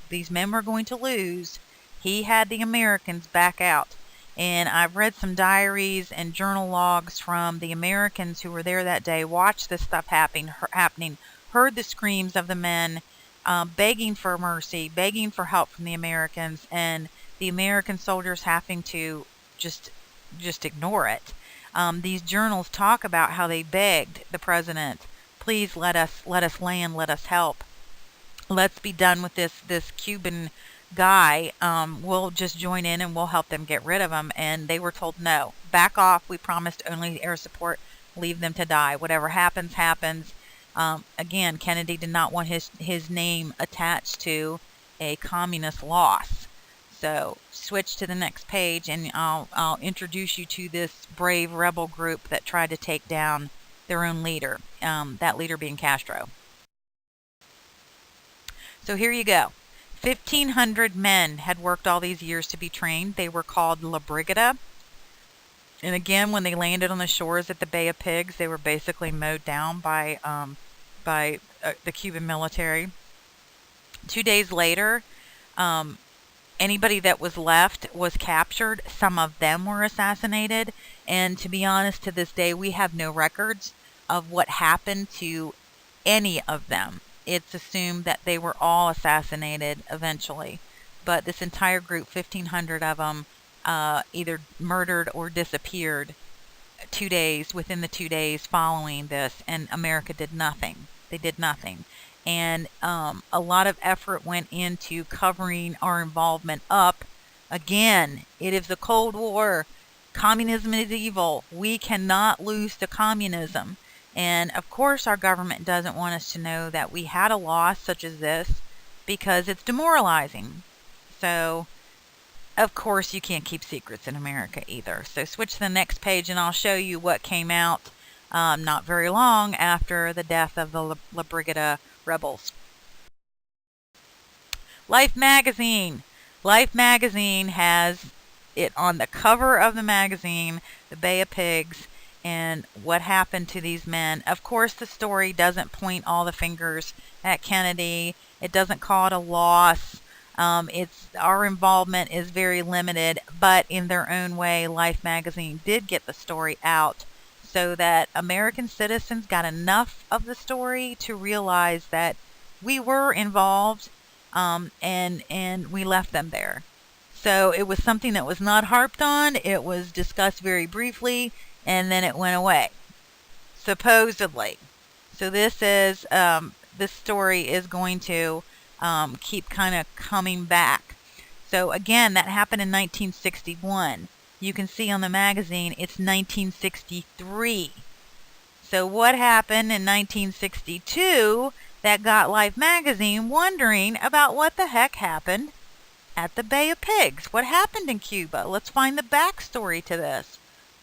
were going to lose, he had the Americans back out. And I've read some diaries and journal logs from the Americans who were there that day, watched this stuff happening, heard the screams of the men begging for mercy, begging for help from the Americans, and the American soldiers having to just ignore it. These journals talk about how they begged the president, please let us land, let us help. Let's be done with this Cuban guy. We'll just join in and we'll help them get rid of him. And they were told, no, back off. We promised only air support. Leave them to die. Whatever happens, happens. Again, Kennedy did not want his name attached to a communist loss. So switch to the next page and I'll introduce you to this brave rebel group that tried to take down their own leader, that leader being Castro. So here you go. 1,500 men had worked all these years to be trained. They were called La Brigada. And again, when they landed on the shores at the Bay of Pigs, they were basically mowed down by the Cuban military. 2 days later, anybody that was left was captured. Some of them were assassinated. And to be honest, to this day, we have no records of what happened to any of them. It's assumed that they were all assassinated eventually. But this entire group, 1,500 of them, either murdered or disappeared within the 2 days following this, and America did nothing. They did nothing. And a lot of effort went into covering our involvement up. Again, it is the Cold War. Communism is evil. We cannot lose to communism. And of course our government doesn't want us to know that we had a loss such as this because it's demoralizing. So of course you can't keep secrets in America either. So switch to the next page and I'll show you what came out not very long after the death of the La Brigada rebels. Life magazine. Life magazine has it on the cover of the magazine, the Bay of Pigs, and what happened to these men. Of course, the story doesn't point all the fingers at Kennedy. It doesn't call it a loss. Our involvement is very limited, but in their own way, Life magazine did get the story out so that American citizens got enough of the story to realize that we were involved, and we left them there. So it was something that was not harped on. It was discussed very briefly, and then it went away, supposedly. So this story is going to keep kind of coming back. So again, that happened in 1961. You can see on the magazine it's 1963. So what happened in 1962 that got Life magazine wondering about what the heck happened at the Bay of Pigs? What happened in Cuba? Let's find the backstory to this.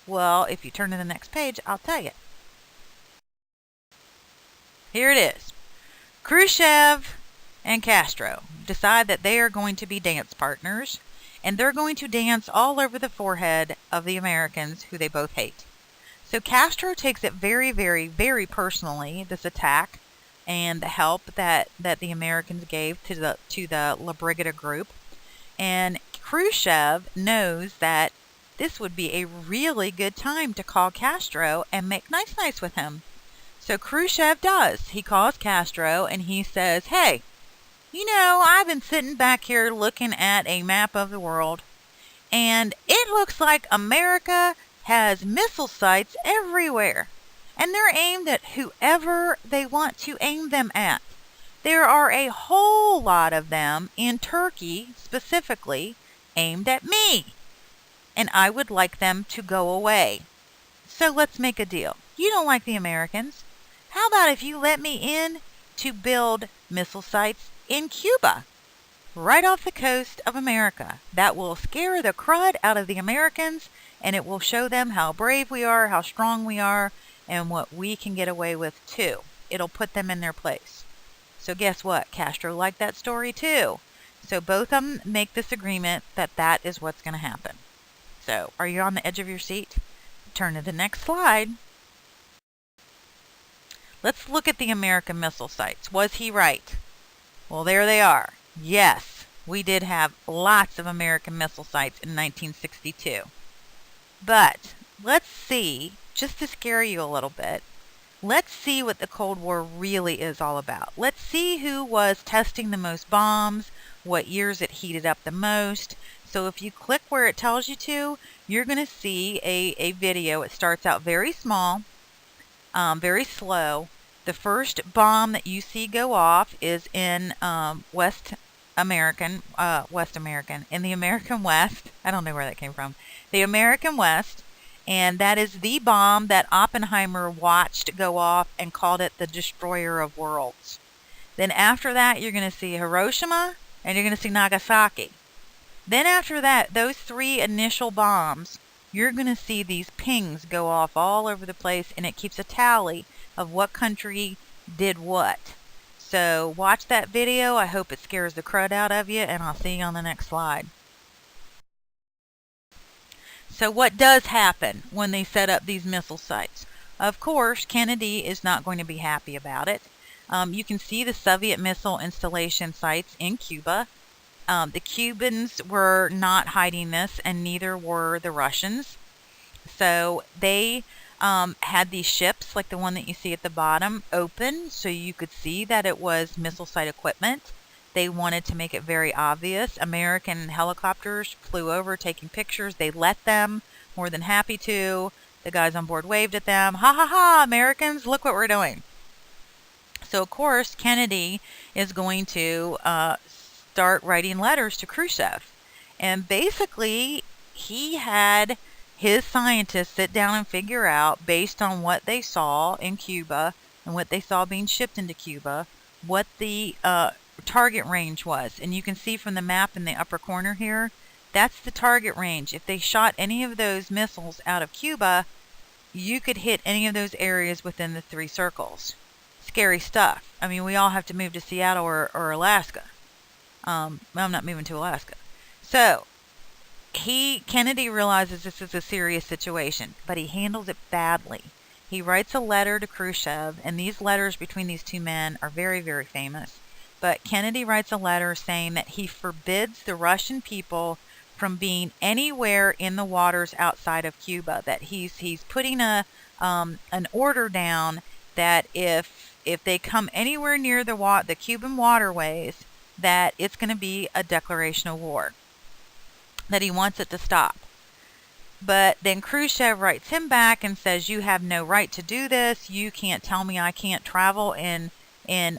Well, if you turn to the next page, I'll tell you. Here it is. Khrushchev and Castro decide that they are going to be dance partners, and they're going to dance all over the forehead of the Americans who they both hate. So Castro takes it very, very, very personally, this attack and the help that the Americans gave to the La Brigada group. And Khrushchev knows that this would be a really good time to call Castro and make nice with him. So Khrushchev does. He calls Castro and he says, hey, you know, I've been sitting back here looking at a map of the world, and it looks like America has missile sites everywhere, and they're aimed at whoever they want to aim them at. There are a whole lot of them in Turkey, specifically, aimed at me, and I would like them to go away. So let's make a deal. You don't like the Americans. How about if you let me in to build missile sites in Cuba, right off the coast of America? That will scare the crud out of the Americans, and it will show them how brave we are, how strong we are, and what we can get away with too. It'll put them in their place. So guess what? Castro liked that story too. So both of them make this agreement that that is what's going to happen. So are you on the edge of your seat? Turn to the next slide. Let's look at the American missile sites. Was he right? Well, there they are. Yes, we did have lots of American missile sites in 1962. But let's see, just to scare you a little bit, let's see what the Cold War really is all about. Let's see who was testing the most bombs, what years it heated up the most. So if you click where it tells you to, you're going to see a video. It starts out very small, very slow. The first bomb that you see go off is in West American, in the American West. I don't know where that came from. The American West, and that is the bomb that Oppenheimer watched go off and called it the destroyer of worlds. Then after that, you're going to see Hiroshima and you're going to see Nagasaki. Then after that, those three initial bombs, you're going to see these pings go off all over the place, and it keeps a tally of what country did what. So watch that video. I hope it scares the crud out of you, and I'll see you on the next slide. So what does happen when they set up these missile sites? Of course, Kennedy is not going to be happy about it. You can see the Soviet missile installation sites in Cuba. The Cubans were not hiding this, and neither were the Russians. So they had these ships, like the one that you see at the bottom, open so you could see that it was missile site equipment. They wanted to make it very obvious. American helicopters flew over taking pictures. They let them, more than happy to. The guys on board waved at them. Ha ha ha, Americans, look what we're doing. So, of course, Kennedy is going to start writing letters to Khrushchev. And basically, he had his scientists sit down and figure out, based on what they saw in Cuba and what they saw being shipped into Cuba, what the target range was. And you can see from the map in the upper corner here, that's the target range. If they shot any of those missiles out of Cuba, you could hit any of those areas within the 3 circles. Scary stuff. I mean, we all have to move to Seattle or Alaska. I'm not moving to Alaska. So Kennedy realizes this is a serious situation, but he handles it badly. He writes a letter to Khrushchev, and these letters between these two men are very, very famous. But Kennedy writes a letter saying that he forbids the Russian people from being anywhere in the waters outside of Cuba. That he's putting an order down that if they come anywhere near the Cuban waterways, that it's going to be a declaration of war. That he wants it to stop. But then Khrushchev writes him back and says, you have no right to do this. You can't tell me I can't travel in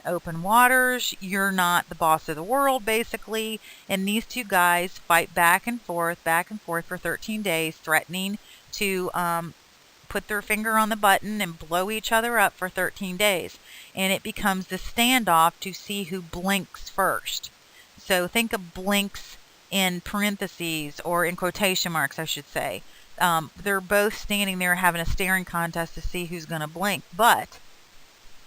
open waters. You're not the boss of the world, basically. And these two guys fight back and forth for 13 days, threatening to put their finger on the button and blow each other up for 13 days. And it becomes the standoff to see who blinks first. So think of blinks in parentheses, or in quotation marks, I should say. They're both standing there having a staring contest to see who's going to blink. But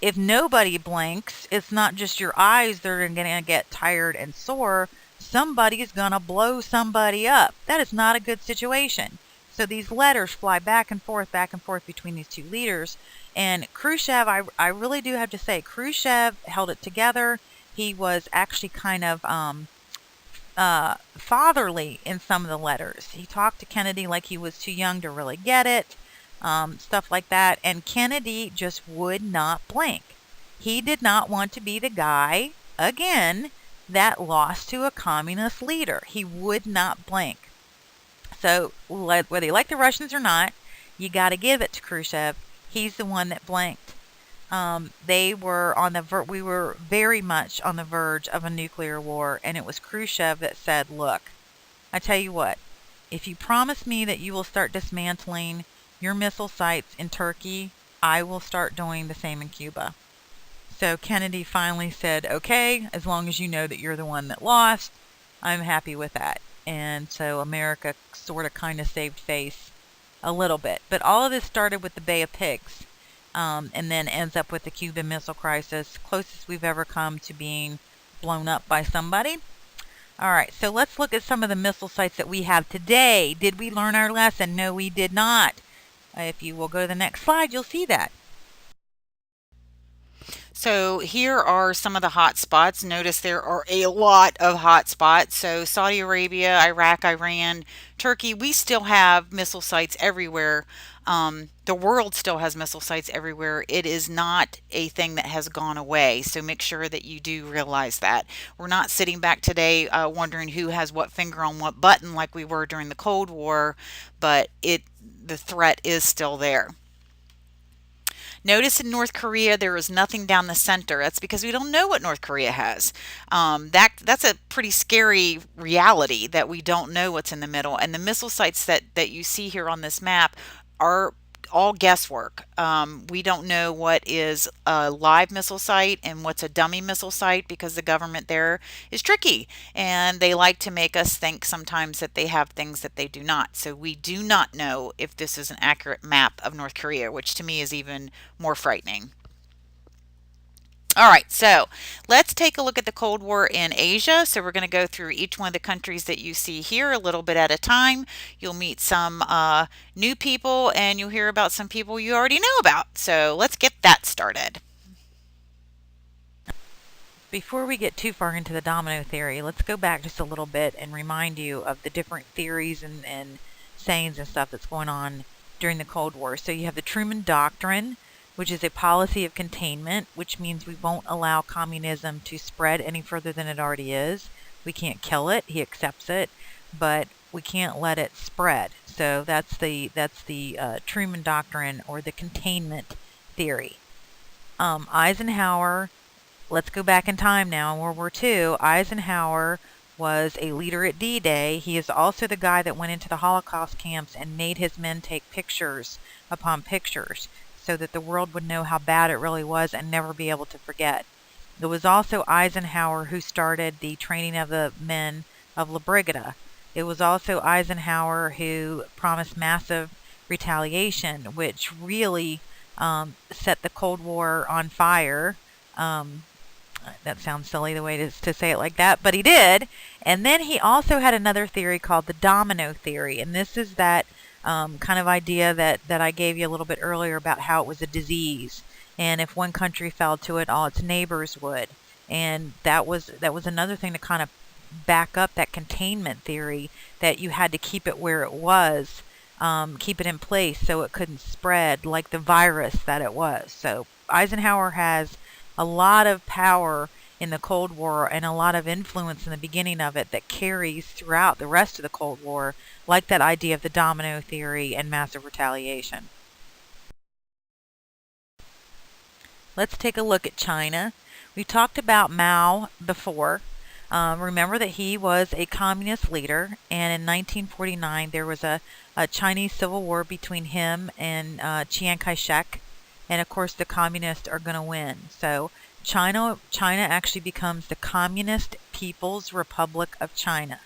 if nobody blinks, it's not just your eyes that are going to get tired and sore. Somebody's going to blow somebody up. That is not a good situation. So these letters fly back and forth between these two leaders. And Khrushchev, I really do have to say, Khrushchev held it together. He was actually kind of fatherly in some of the letters. He talked to Kennedy like he was too young to really get it, stuff like that. And Kennedy just would not blink. He did not want to be the guy, again, that lost to a communist leader. He would not blink. So whether you like the Russians or not, you got to give it to Khrushchev. He's the one that blinked. We were very much on the verge of a nuclear war, and it was Khrushchev that said, look, I tell you what, if you promise me that you will start dismantling your missile sites in Turkey, I will start doing the same in Cuba. So Kennedy finally said, okay, as long as you know that you're the one that lost, I'm happy with that. And so America sort of kind of saved face a little bit. But all of this started with the Bay of Pigs. And then ends up with the Cuban Missile Crisis, closest we've ever come to being blown up by somebody. All right, so let's look at some of the missile sites that we have today. Did we learn our lesson? No, we did not. If you will go to the next slide, you'll see that. So here are some of the hot spots. Notice there are a lot of hot spots. So Saudi Arabia, Iraq, Iran, Turkey, we still have missile sites everywhere. The world still has missile sites everywhere. It is not a thing that has gone away. So make sure that you do realize that. We're not sitting back today wondering who has what finger on what button like we were during the Cold War, but the threat is still there. Notice in North Korea there is nothing down the center. That's because we don't know what North Korea has. That's a pretty scary reality that we don't know what's in the middle. And the missile sites that you see here on this map are all guesswork. We don't know what is a live missile site and what's a dummy missile site because the government there is tricky and they like to make us think sometimes that they have things that they do not. So we do not know if this is an accurate map of North Korea, which to me is even more frightening. All right, so let's take a look at the Cold War in Asia. So we're going to go through each one of the countries that you see here a little bit at a time. You'll meet some new people and you'll hear about some people you already know about. So let's get that started. Before we get too far into the domino theory, let's go back just a little bit and remind you of the different theories and sayings and stuff that's going on during the Cold War. So you have the Truman Doctrine, which is a policy of containment, which means we won't allow communism to spread any further than it already is. We can't kill it, he accepts it, but we can't let it spread. So that's the Truman Doctrine, or the containment theory. Eisenhower, let's go back in time now. In World War II, Eisenhower was a leader at D-Day. He is also the guy that went into the Holocaust camps and made his men take pictures upon pictures so that the world would know how bad it really was and never be able to forget. It was also Eisenhower who started the training of the men of La Brigada. It was also Eisenhower who promised massive retaliation, which really set the Cold War on fire. That sounds silly the way to say it like that, but he did. And then he also had another theory called the domino theory, and this is that kind of idea that I gave you a little bit earlier about how it was a disease, and if one country fell to it, all its neighbors would. And that was another thing to kind of back up that containment theory, that you had to keep it where it was, keep it in place so it couldn't spread like the virus that it was. So Eisenhower has a lot of power in the Cold War and a lot of influence in the beginning of it that carries throughout the rest of the Cold War, like that idea of the domino theory and massive retaliation. Let's take a look at China. We talked about Mao before. Remember that he was a communist leader, and in 1949 there was a Chinese civil war between him and Chiang Kai-shek, and of course the communists are going to win. So China actually becomes the Communist People's Republic of China.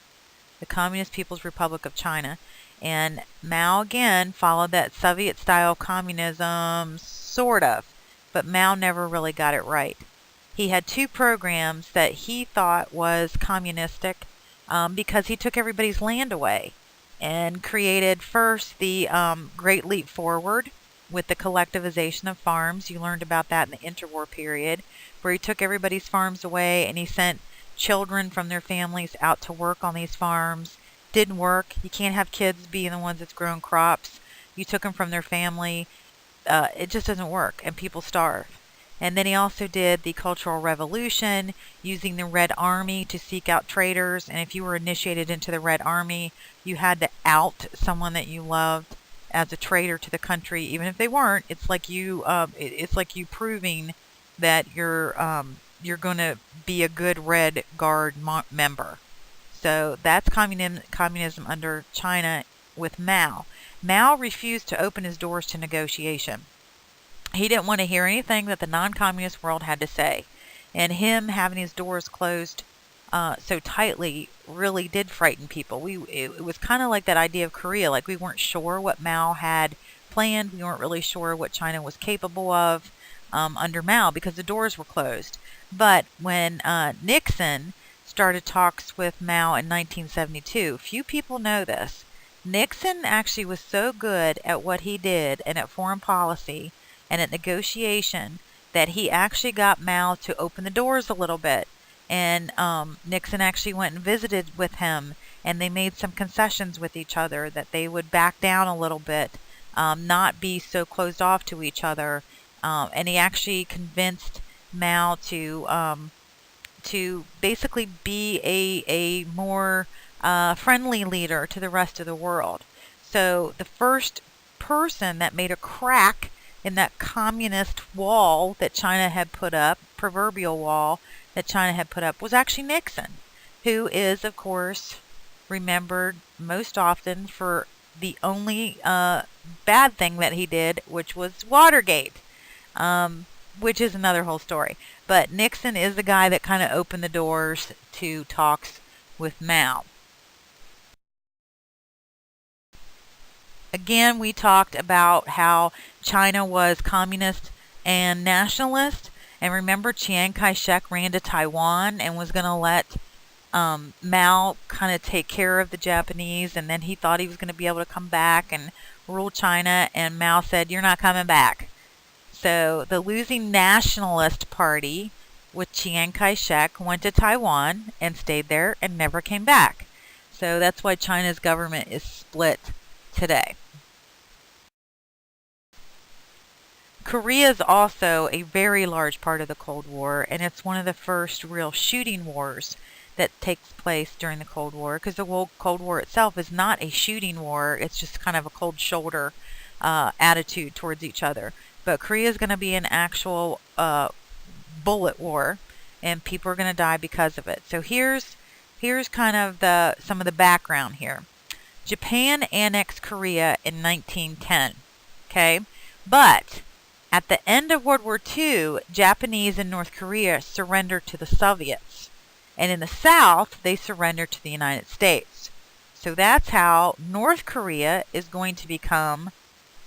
The Communist People's Republic of China. And Mao again followed that Soviet-style communism, sort of, but Mao never really got it right. He had two programs that he thought was communistic because he took everybody's land away and created first the Great Leap Forward with the collectivization of farms. You learned about that in the interwar period, where he took everybody's farms away and he sent children from their families out to work on these farms. Didn't work. You can't have kids being the ones that's growing crops. You took them from their family. It just doesn't work, and people starve. And then he also did the Cultural Revolution, using the Red Army to seek out traitors. And if you were initiated into the Red Army, you had to out someone that you loved as a traitor to the country, even if they weren't. It's like you proving that you're going to be a good Red Guard member. So that's communism under China with Mao. Mao refused to open his doors to negotiation. He didn't want to hear anything that the non-communist world had to say. And him having his doors closed so tightly really did frighten people. It was kind of like that idea of Korea. Like, we weren't sure what Mao had planned. We weren't really sure what China was capable of under Mao because the doors were closed. But when Nixon started talks with Mao in 1972, few people know this. Nixon actually was so good at what he did and at foreign policy and at negotiation that he actually got Mao to open the doors a little bit. And Nixon actually went and visited with him, and they made some concessions with each other that they would back down a little bit, not be so closed off to each other. And he actually convinced Mao to basically be a more friendly leader to the rest of the world. So the first person that made a crack in that communist wall that China had put up, proverbial wall that China had put up, was actually Nixon, who is, of course, remembered most often for the only bad thing that he did, which was Watergate, which is another whole story. But Nixon is the guy that kind of opened the doors to talks with Mao. Again, we talked about how China was communist and nationalist. And remember, Chiang Kai-shek ran to Taiwan and was going to let Mao kind of take care of the Japanese. And then he thought he was going to be able to come back and rule China. And Mao said, "You're not coming back." So the losing nationalist party with Chiang Kai-shek went to Taiwan and stayed there and never came back. So that's why China's government is split today. Korea is also a very large part of the Cold War, and it's one of the first real shooting wars that takes place during the Cold War, because the Cold War itself is not a shooting war. It's just kind of a cold shoulder attitude towards each other. But Korea is going to be an actual bullet war, and people are going to die because of it. So here's kind of some of the background here. Japan annexed Korea in 1910, okay? But at the end of World War II, Japanese and North Korea surrendered to the Soviets. And in the South, they surrendered to the United States. So that's how North Korea is going to become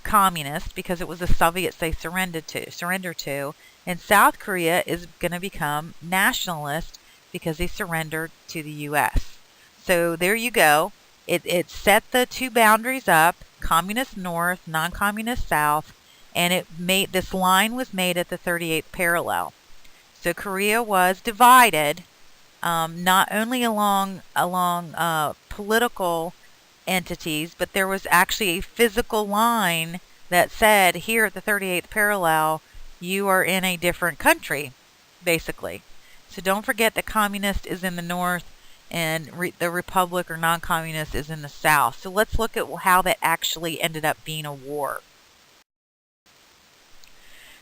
communist, because it was the Soviets they surrendered to. And South Korea is going to become nationalist because they surrendered to the U.S. So there you go. It set the two boundaries up, communist North, non-communist South, and this line was made at the 38th parallel. So Korea was divided, not only along political entities, but there was actually a physical line that said, here at the 38th parallel, you are in a different country, basically. So don't forget that communist is in the north and the republic or non-communist is in the south. So let's look at how that actually ended up being a war.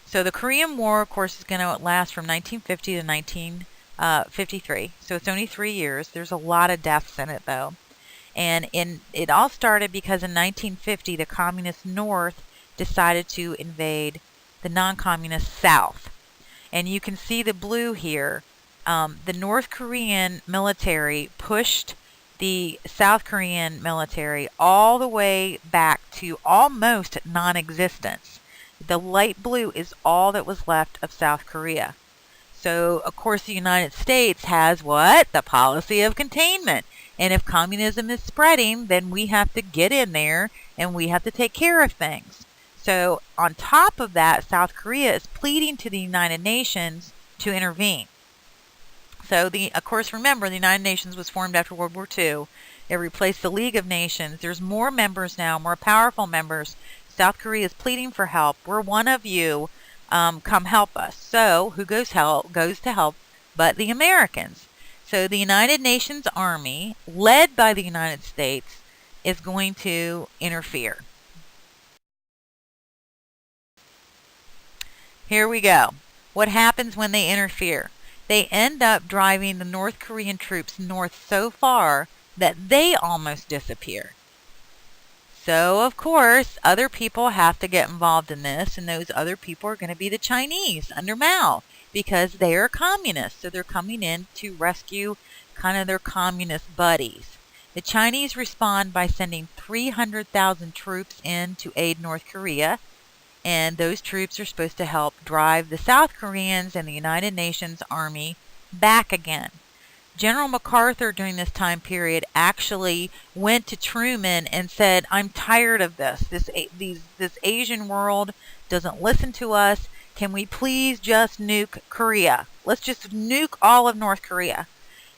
So the Korean War, of course, is going to last from 1950 to 1953. So it's only 3 years. There's a lot of deaths in it, though. And it all started because in 1950, the communist North decided to invade the non-communist South. And you can see the blue here. The North Korean military pushed the South Korean military all the way back to almost non-existence. The light blue is all that was left of South Korea. So, of course, the United States has what? The policy of containment. And if communism is spreading, then we have to get in there and we have to take care of things. So, on top of that, South Korea is pleading to the United Nations to intervene. So, of course, remember, the United Nations was formed after World War II. It replaced the League of Nations. There's more members now, more powerful members. South Korea is pleading for help. We're one of you. Come help us. So, who goes to help but the Americans? So, the United Nations Army, led by the United States, is going to interfere. Here we go. What happens when they interfere? They end up driving the North Korean troops north so far that they almost disappear. So, of course, other people have to get involved in this, and those other people are going to be the Chinese under Mao, because they are communists. So they're coming in to rescue kind of their communist buddies. The Chinese respond by sending 300,000 troops in to aid North Korea, and those troops are supposed to help drive the South Koreans and the United Nations Army back again. General MacArthur during this time period actually went to Truman and said, "I'm tired of this. This Asian world doesn't listen to us, Can we please just nuke Korea? Let's just nuke all of North Korea.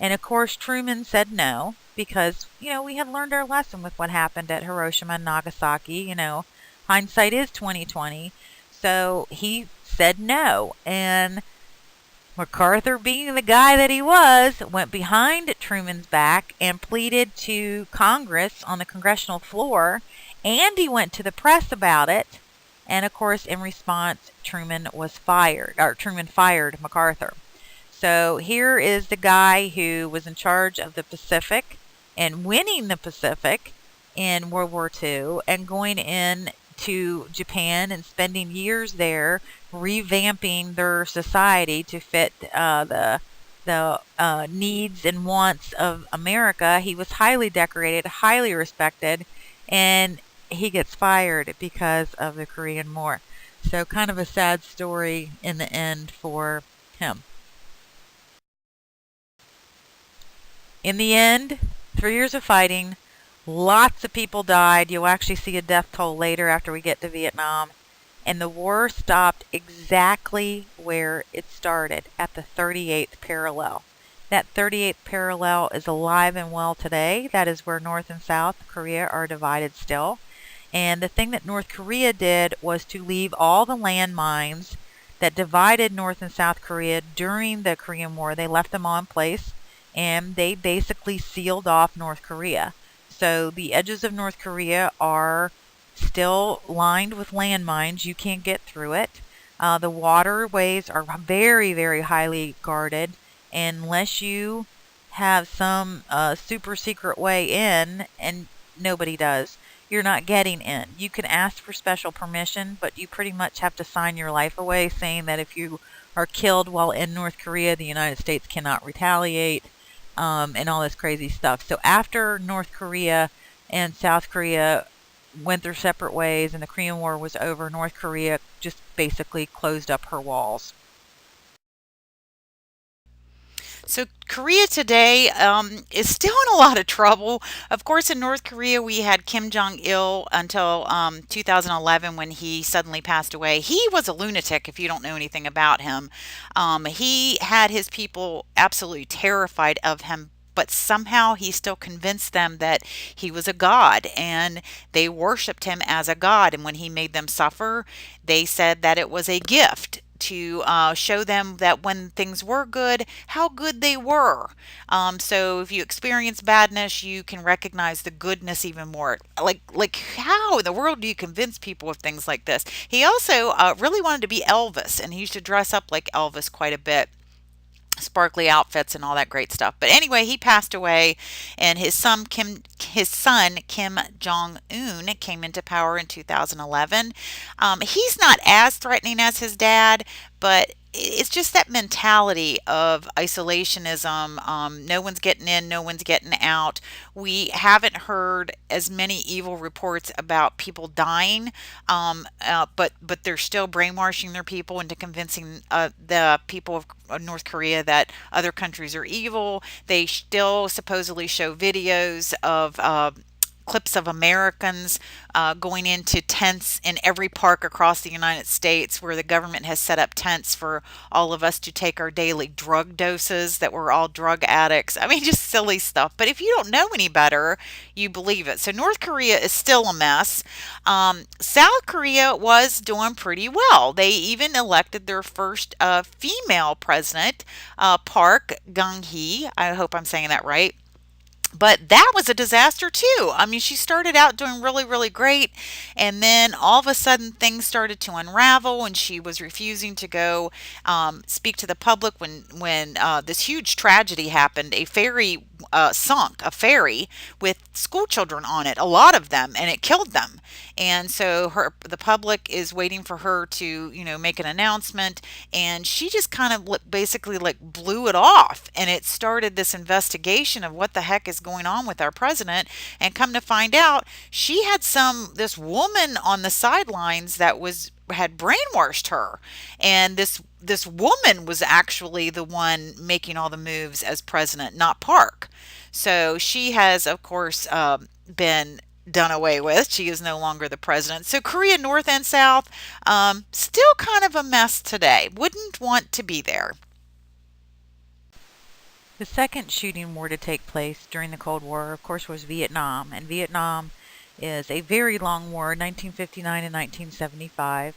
And of course, Truman said no because, we had learned our lesson with what happened at Hiroshima and Nagasaki. Hindsight is 2020. So he said no. And MacArthur, being the guy that he was, went behind Truman's back and pleaded to Congress on the congressional floor, and he went to the press about it. And of course, in response, Truman fired MacArthur. So here is the guy who was in charge of the Pacific and winning the Pacific in World War II and going in to Japan and spending years there revamping their society to fit the needs and wants of America. He was highly decorated, highly respected, and he gets fired because of the Korean War. So kind of a sad story in the end for him. In the end, 3 years of fighting, lots of people died. You'll actually see a death toll later after we get to Vietnam. And the war stopped exactly where it started, at the 38th parallel. That 38th parallel is alive and well today. That is where North and South Korea are divided still. And the thing that North Korea did was to leave all the landmines that divided North and South Korea during the Korean War. They left them all in place, and they basically sealed off North Korea. So the edges of North Korea are still lined with landmines. You can't get through it. The waterways are very, very highly guarded. Unless you have some super secret way in, and nobody does, you're not getting in. You can ask for special permission, but you pretty much have to sign your life away saying that if you are killed while in North Korea, the United States cannot retaliate, and all this crazy stuff. So after North Korea and South Korea went their separate ways and the Korean War was over, North Korea just basically closed up her walls. So Korea today is still in a lot of trouble. Of course, in North Korea, we had Kim Jong Il until 2011 when he suddenly passed away. He was a lunatic, if you don't know anything about him. He had his people absolutely terrified of him. But somehow he still convinced them that he was a god, and they worshiped him as a god. And when he made them suffer, they said that it was a gift to show them that when things were good, how good they were. So if you experience badness, you can recognize the goodness even more. Like how in the world do you convince people of things like this? He also really wanted to be Elvis, and he used to dress up like Elvis quite a bit, sparkly outfits and all that great stuff. But anyway, he passed away, and his son Kim Jong Un came into power in 2011. He's not as threatening as his dad, but it's just that mentality of isolationism. No one's getting in, no one's getting out. We haven't heard as many evil reports about people dying, but they're still brainwashing their people into convincing the people of North Korea that other countries are evil. They still supposedly show videos of clips of Americans going into tents in every park across the United States, where the government has set up tents for all of us to take our daily drug doses, that we're all drug addicts. I mean, just silly stuff. But if you don't know any better, you believe it. So North Korea is still a mess. South Korea was doing pretty well. They even elected their first female president, Park Geun-hye. I hope I'm saying that right. But that was a disaster too. I mean, she started out doing really, really great, and then all of a sudden things started to unravel, and she was refusing to go speak to the public when this huge tragedy happened. A ferry sunk, a ferry with school children on it, a lot of them, and it killed them. And so the public is waiting for her to, make an announcement, and she just kind of basically like blew it off, and it started this investigation of what the heck is going on with our president. And come to find out, she had this woman on the sidelines that had brainwashed her, and this woman was actually the one making all the moves as president, not Park. So she has, of course, been done away with. She is no longer the president. So Korea North and South, still kind of a mess today. Wouldn't want to be there. The second shooting war to take place during the Cold War, of course, was Vietnam. And Vietnam is a very long war, 1959 and 1975.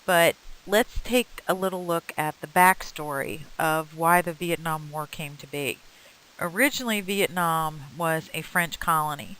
But let's take a little look at the backstory of why the Vietnam War came to be. Originally, Vietnam was a French colony,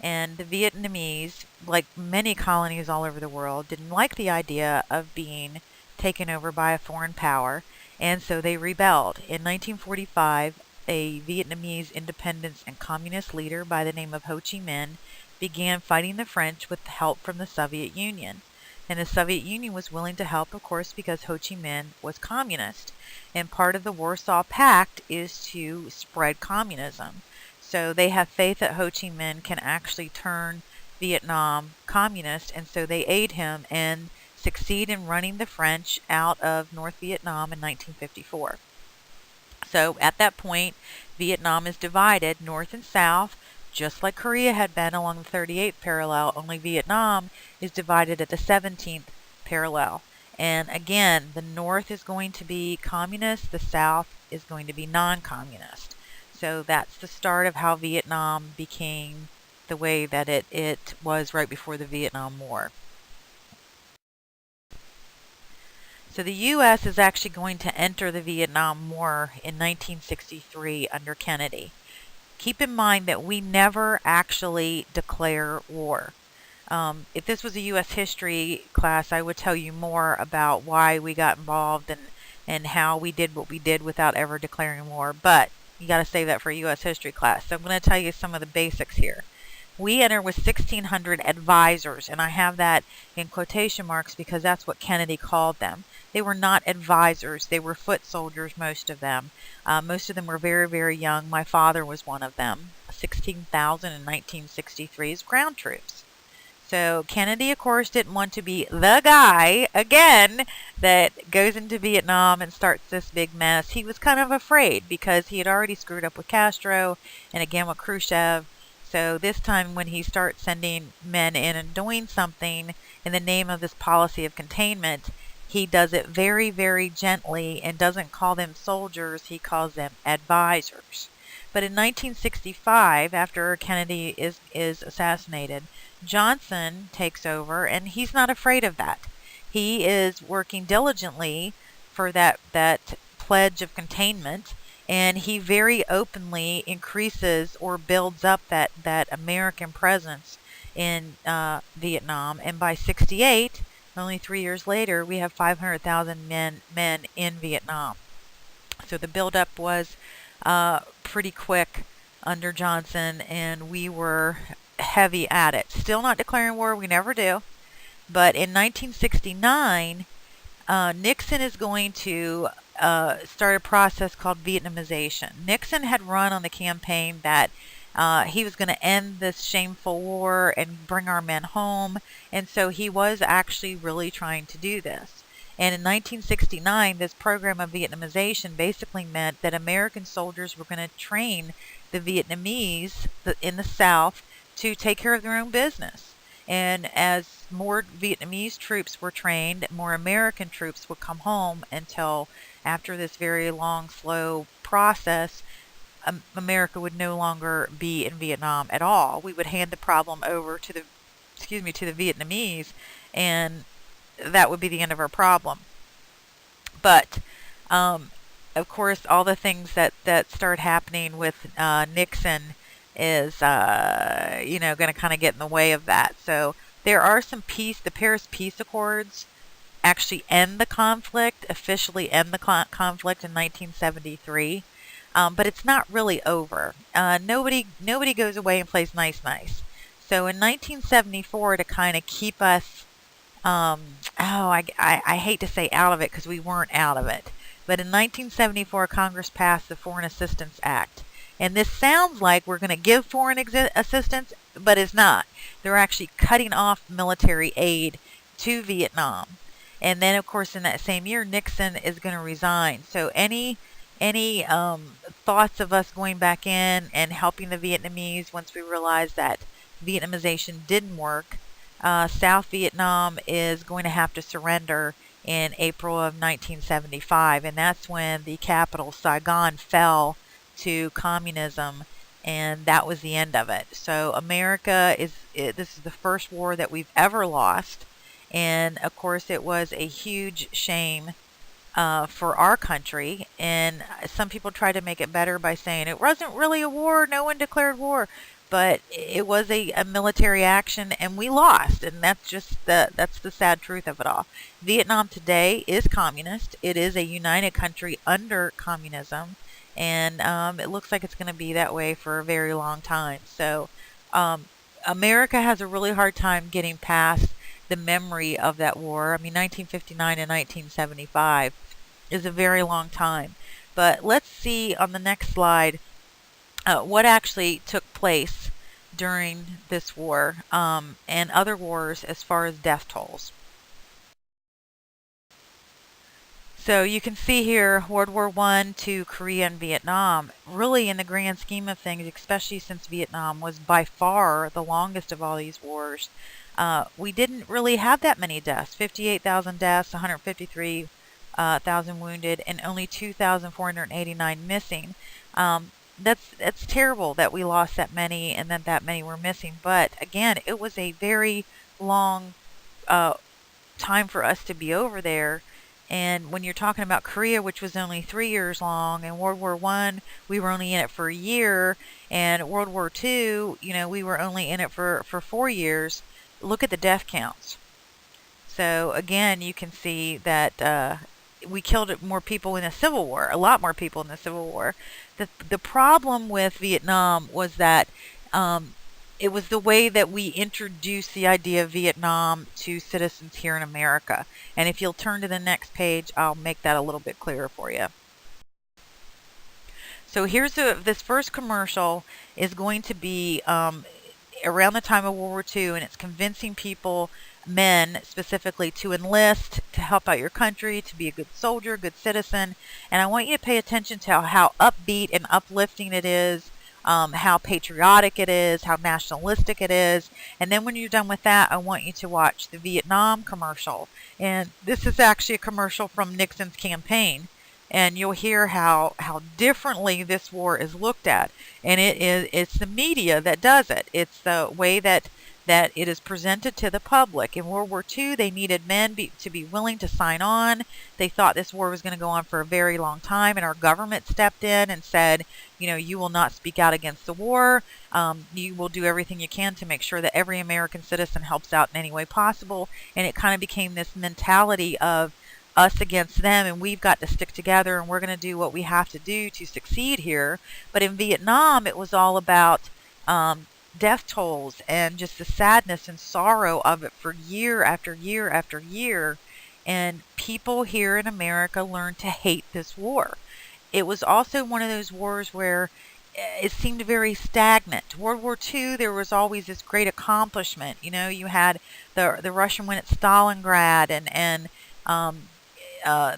and the Vietnamese, like many colonies all over the world, didn't like the idea of being taken over by a foreign power, and so they rebelled. In 1945, a Vietnamese independence and communist leader by the name of Ho Chi Minh began fighting the French with help from the Soviet Union. And the Soviet Union was willing to help, of course, because Ho Chi Minh was communist. And part of the Warsaw Pact is to spread communism. So they have faith that Ho Chi Minh can actually turn Vietnam communist, and so they aid him and succeed in running the French out of North Vietnam in 1954. So at that point, Vietnam is divided north and south, just like Korea had been along the 38th parallel, only Vietnam is divided at the 17th parallel. And again, the north is going to be communist, the south is going to be non-communist. So that's the start of how Vietnam became the way that it was right before the Vietnam War. So the U.S. is actually going to enter the Vietnam War in 1963 under Kennedy. Keep in mind that we never actually declare war. If this was a U.S. history class, I would tell you more about why we got involved and how we did what we did without ever declaring war. But you got to save that for a U.S. history class. So I'm going to tell you some of the basics here. We enter with 1,600 advisors, and I have that in quotation marks because that's what Kennedy called them. They were not advisors. They were foot soldiers, most of them. Most of them were very, very young. My father was one of them. 16,000 in 1963 as ground troops. So Kennedy, of course, didn't want to be the guy, again, that goes into Vietnam and starts this big mess. He was kind of afraid because he had already screwed up with Castro and again with Khrushchev. So this time when he starts sending men in and doing something in the name of this policy of containment, he does it very, very gently and doesn't call them soldiers, he calls them advisors. But in 1965, after Kennedy is assassinated, Johnson takes over, and he's not afraid of that. He is working diligently for that pledge of containment, and he very openly increases or builds up that American presence in Vietnam. And by 68, only 3 years later, we have 500,000 men in Vietnam. So the buildup was pretty quick under Johnson, and we were heavy at it. Still not declaring war, we never do. But in 1969, Nixon is going to start a process called Vietnamization. Nixon had run on the campaign that he was going to end this shameful war and bring our men home, and so he was actually really trying to do this. And in 1969, this program of Vietnamization basically meant that American soldiers were going to train the Vietnamese in the South to take care of their own business. And as more Vietnamese troops were trained, more American troops would come home until after this very long, slow process, America would no longer be in Vietnam at all. We would hand the problem over to the Vietnamese, and that would be the end of our problem. But of course, all the things that start happening with Nixon is going to kind of get in the way of that. So there are some the Paris Peace Accords actually end the conflict, officially end the conflict in 1973. But it's not really over. Nobody goes away and plays nice. So in 1974, to kind of keep us, I hate to say out of it because we weren't out of it. But in 1974, Congress passed the Foreign Assistance Act. And this sounds like we're going to give foreign assistance, but it's not. They're actually cutting off military aid to Vietnam. And then, of course, in that same year, Nixon is going to resign. So any thoughts of us going back in and helping the Vietnamese once we realized that Vietnamization didn't work. South Vietnam is going to have to surrender in April of 1975, and that's when the capital, Saigon, fell to communism, and that was the end of it. So this is the first war that we've ever lost, and of course it was a huge shame for our country. And some people try to make it better by saying it wasn't really a war, no one declared war, but it was a military action, and we lost. And that's the sad truth of it all. Vietnam today is communist. It is a united country under communism, and it looks like it's going to be that way for a very long time. So America has a really hard time getting past the memory of that war. I mean, 1959 and 1975 is a very long time. But let's see on the next slide what actually took place during this war and other wars as far as death tolls. So you can see here World War I, II, Korea, and Vietnam. Really, in the grand scheme of things, especially since Vietnam was by far the longest of all these wars, we didn't really have that many deaths. 58,000 deaths, 153,000 wounded, and only 2,489 missing. That's terrible that we lost that many and then that many were missing. But again, it was a very long time for us to be over there. And when you're talking about Korea, which was only 3 years long, and World War I, we were only in it for a year, and World War II, we were only in it for 4 years. Look at the death counts. So again, you can see that we killed more people in the Civil War, a lot more people in the Civil War. The problem with Vietnam was that it was the way that we introduced the idea of Vietnam to citizens here in America. And if you'll turn to the next page, I'll make that a little bit clearer for you. So here's this first commercial is going to be around the time of World War II, and it's convincing people, men specifically, to enlist, to help out your country, to be a good soldier, good citizen. And I want you to pay attention to how upbeat and uplifting it is, how patriotic it is, how nationalistic it is. And then when you're done with that, I want you to watch the Vietnam commercial. And this is actually a commercial from Nixon's campaign. And you'll hear how differently this war is looked at. And it's the media that does it. It's the way that it is presented to the public. In World War II, they needed men to be willing to sign on. They thought this war was going to go on for a very long time, and our government stepped in and said, you will not speak out against the war. You will do everything you can to make sure that every American citizen helps out in any way possible. And it kind of became this mentality of us against them, and we've got to stick together, and we're going to do what we have to do to succeed here. But in Vietnam, it was all about death tolls and just the sadness and sorrow of it for year after year after year. And people here in America learned to hate this war. It was also one of those wars where it seemed very stagnant. World War II, there was always this great accomplishment. You had the Russian win at Stalingrad, and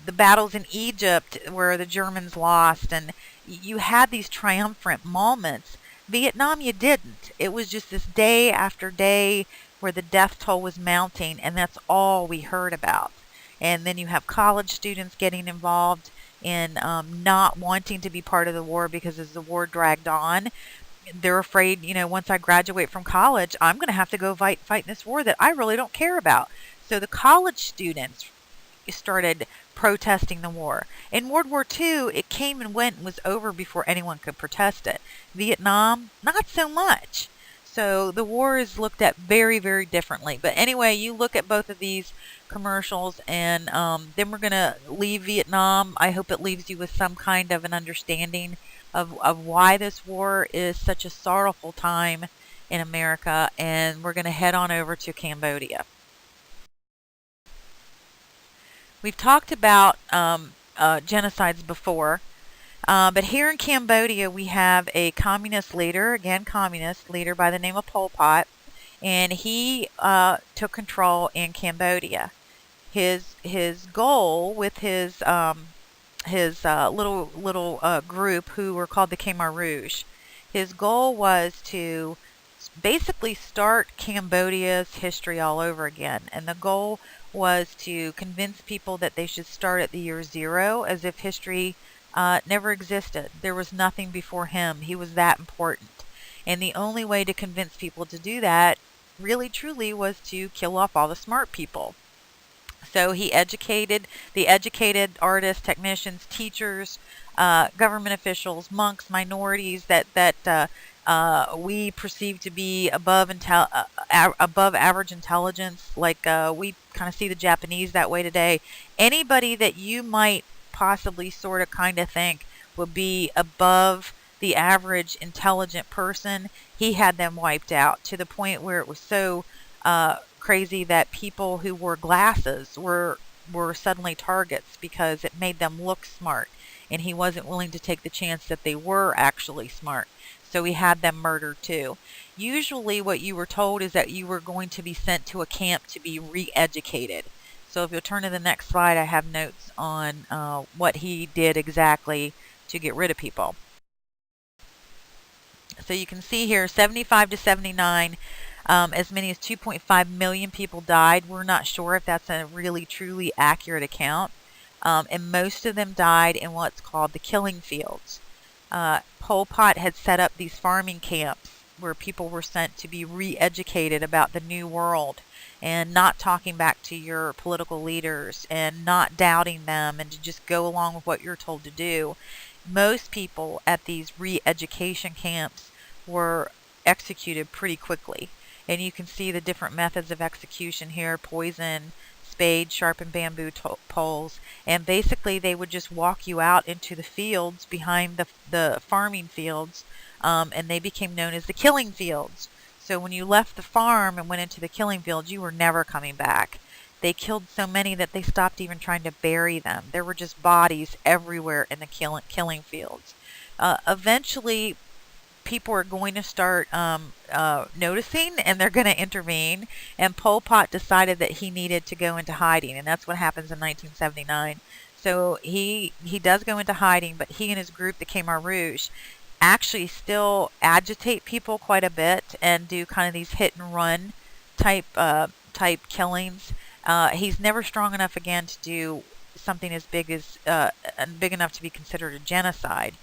the battles in Egypt where the Germans lost, and you had these triumphant moments. Vietnam, you didn't. It was just this day after day where the death toll was mounting, and that's all we heard about. And then you have college students getting involved in not wanting to be part of the war because as the war dragged on, they're afraid, once I graduate from college, I'm going to have to go fight in this war that I really don't care about. So the college students started protesting the war. In World War II, it came and went and was over before anyone could protest it. Vietnam, not so much. So the war is looked at very, very differently. But anyway, you look at both of these commercials, and then we're going to leave Vietnam. I hope it leaves you with some kind of an understanding of why this war is such a sorrowful time in America. And we're going to head on over to Cambodia. We've talked about genocides before, but here in Cambodia we have a communist leader, again communist leader by the name of Pol Pot, and he took control in Cambodia. His goal with his little group who were called the Khmer Rouge, his goal was to basically start Cambodia's history all over again. And the goal was to convince people that they should start at the year zero, as if history never existed. There was nothing before him. He was that important. And the only way to convince people to do that, really truly, was to kill off all the smart people. So he educated the educated artists, technicians, teachers, government officials, monks, minorities that we perceive to be above average intelligence. Like we kind of see the Japanese that way today. Anybody that you might possibly sort of kind of think would be above the average intelligent person, he had them wiped out to the point where it was so crazy that people who wore glasses were suddenly targets because it made them look smart, and he wasn't willing to take the chance that they were actually smart. So he had them murdered too. Usually what you were told is that you were going to be sent to a camp to be re-educated. So if you'll turn to the next slide, I have notes on what he did exactly to get rid of people. So you can see here, 75 to 79, as many as 2.5 million people died. We're not sure if that's a really truly accurate account. And most of them died in what's called the killing fields. Pol Pot had set up these farming camps where people were sent to be re-educated about the new world, and not talking back to your political leaders and not doubting them, and to just go along with what you're told to do. Most people at these re-education camps were executed pretty quickly. And you can see the different methods of execution here: poison, spade, sharpened bamboo poles. And basically they would just walk you out into the fields behind the farming fields, and they became known as the killing fields. So when you left the farm and went into the killing fields, you were never coming back. They killed so many that they stopped even trying to bury them. There were just bodies everywhere in the killing fields. Eventually, people are going to start noticing, and they're going to intervene. And Pol Pot decided that he needed to go into hiding, and that's what happens in 1979. So he does go into hiding, but he and his group, the Khmer Rouge, actually still agitate people quite a bit and do kind of these hit and run type killings. He's never strong enough again to do something as big enough to be considered a genocide.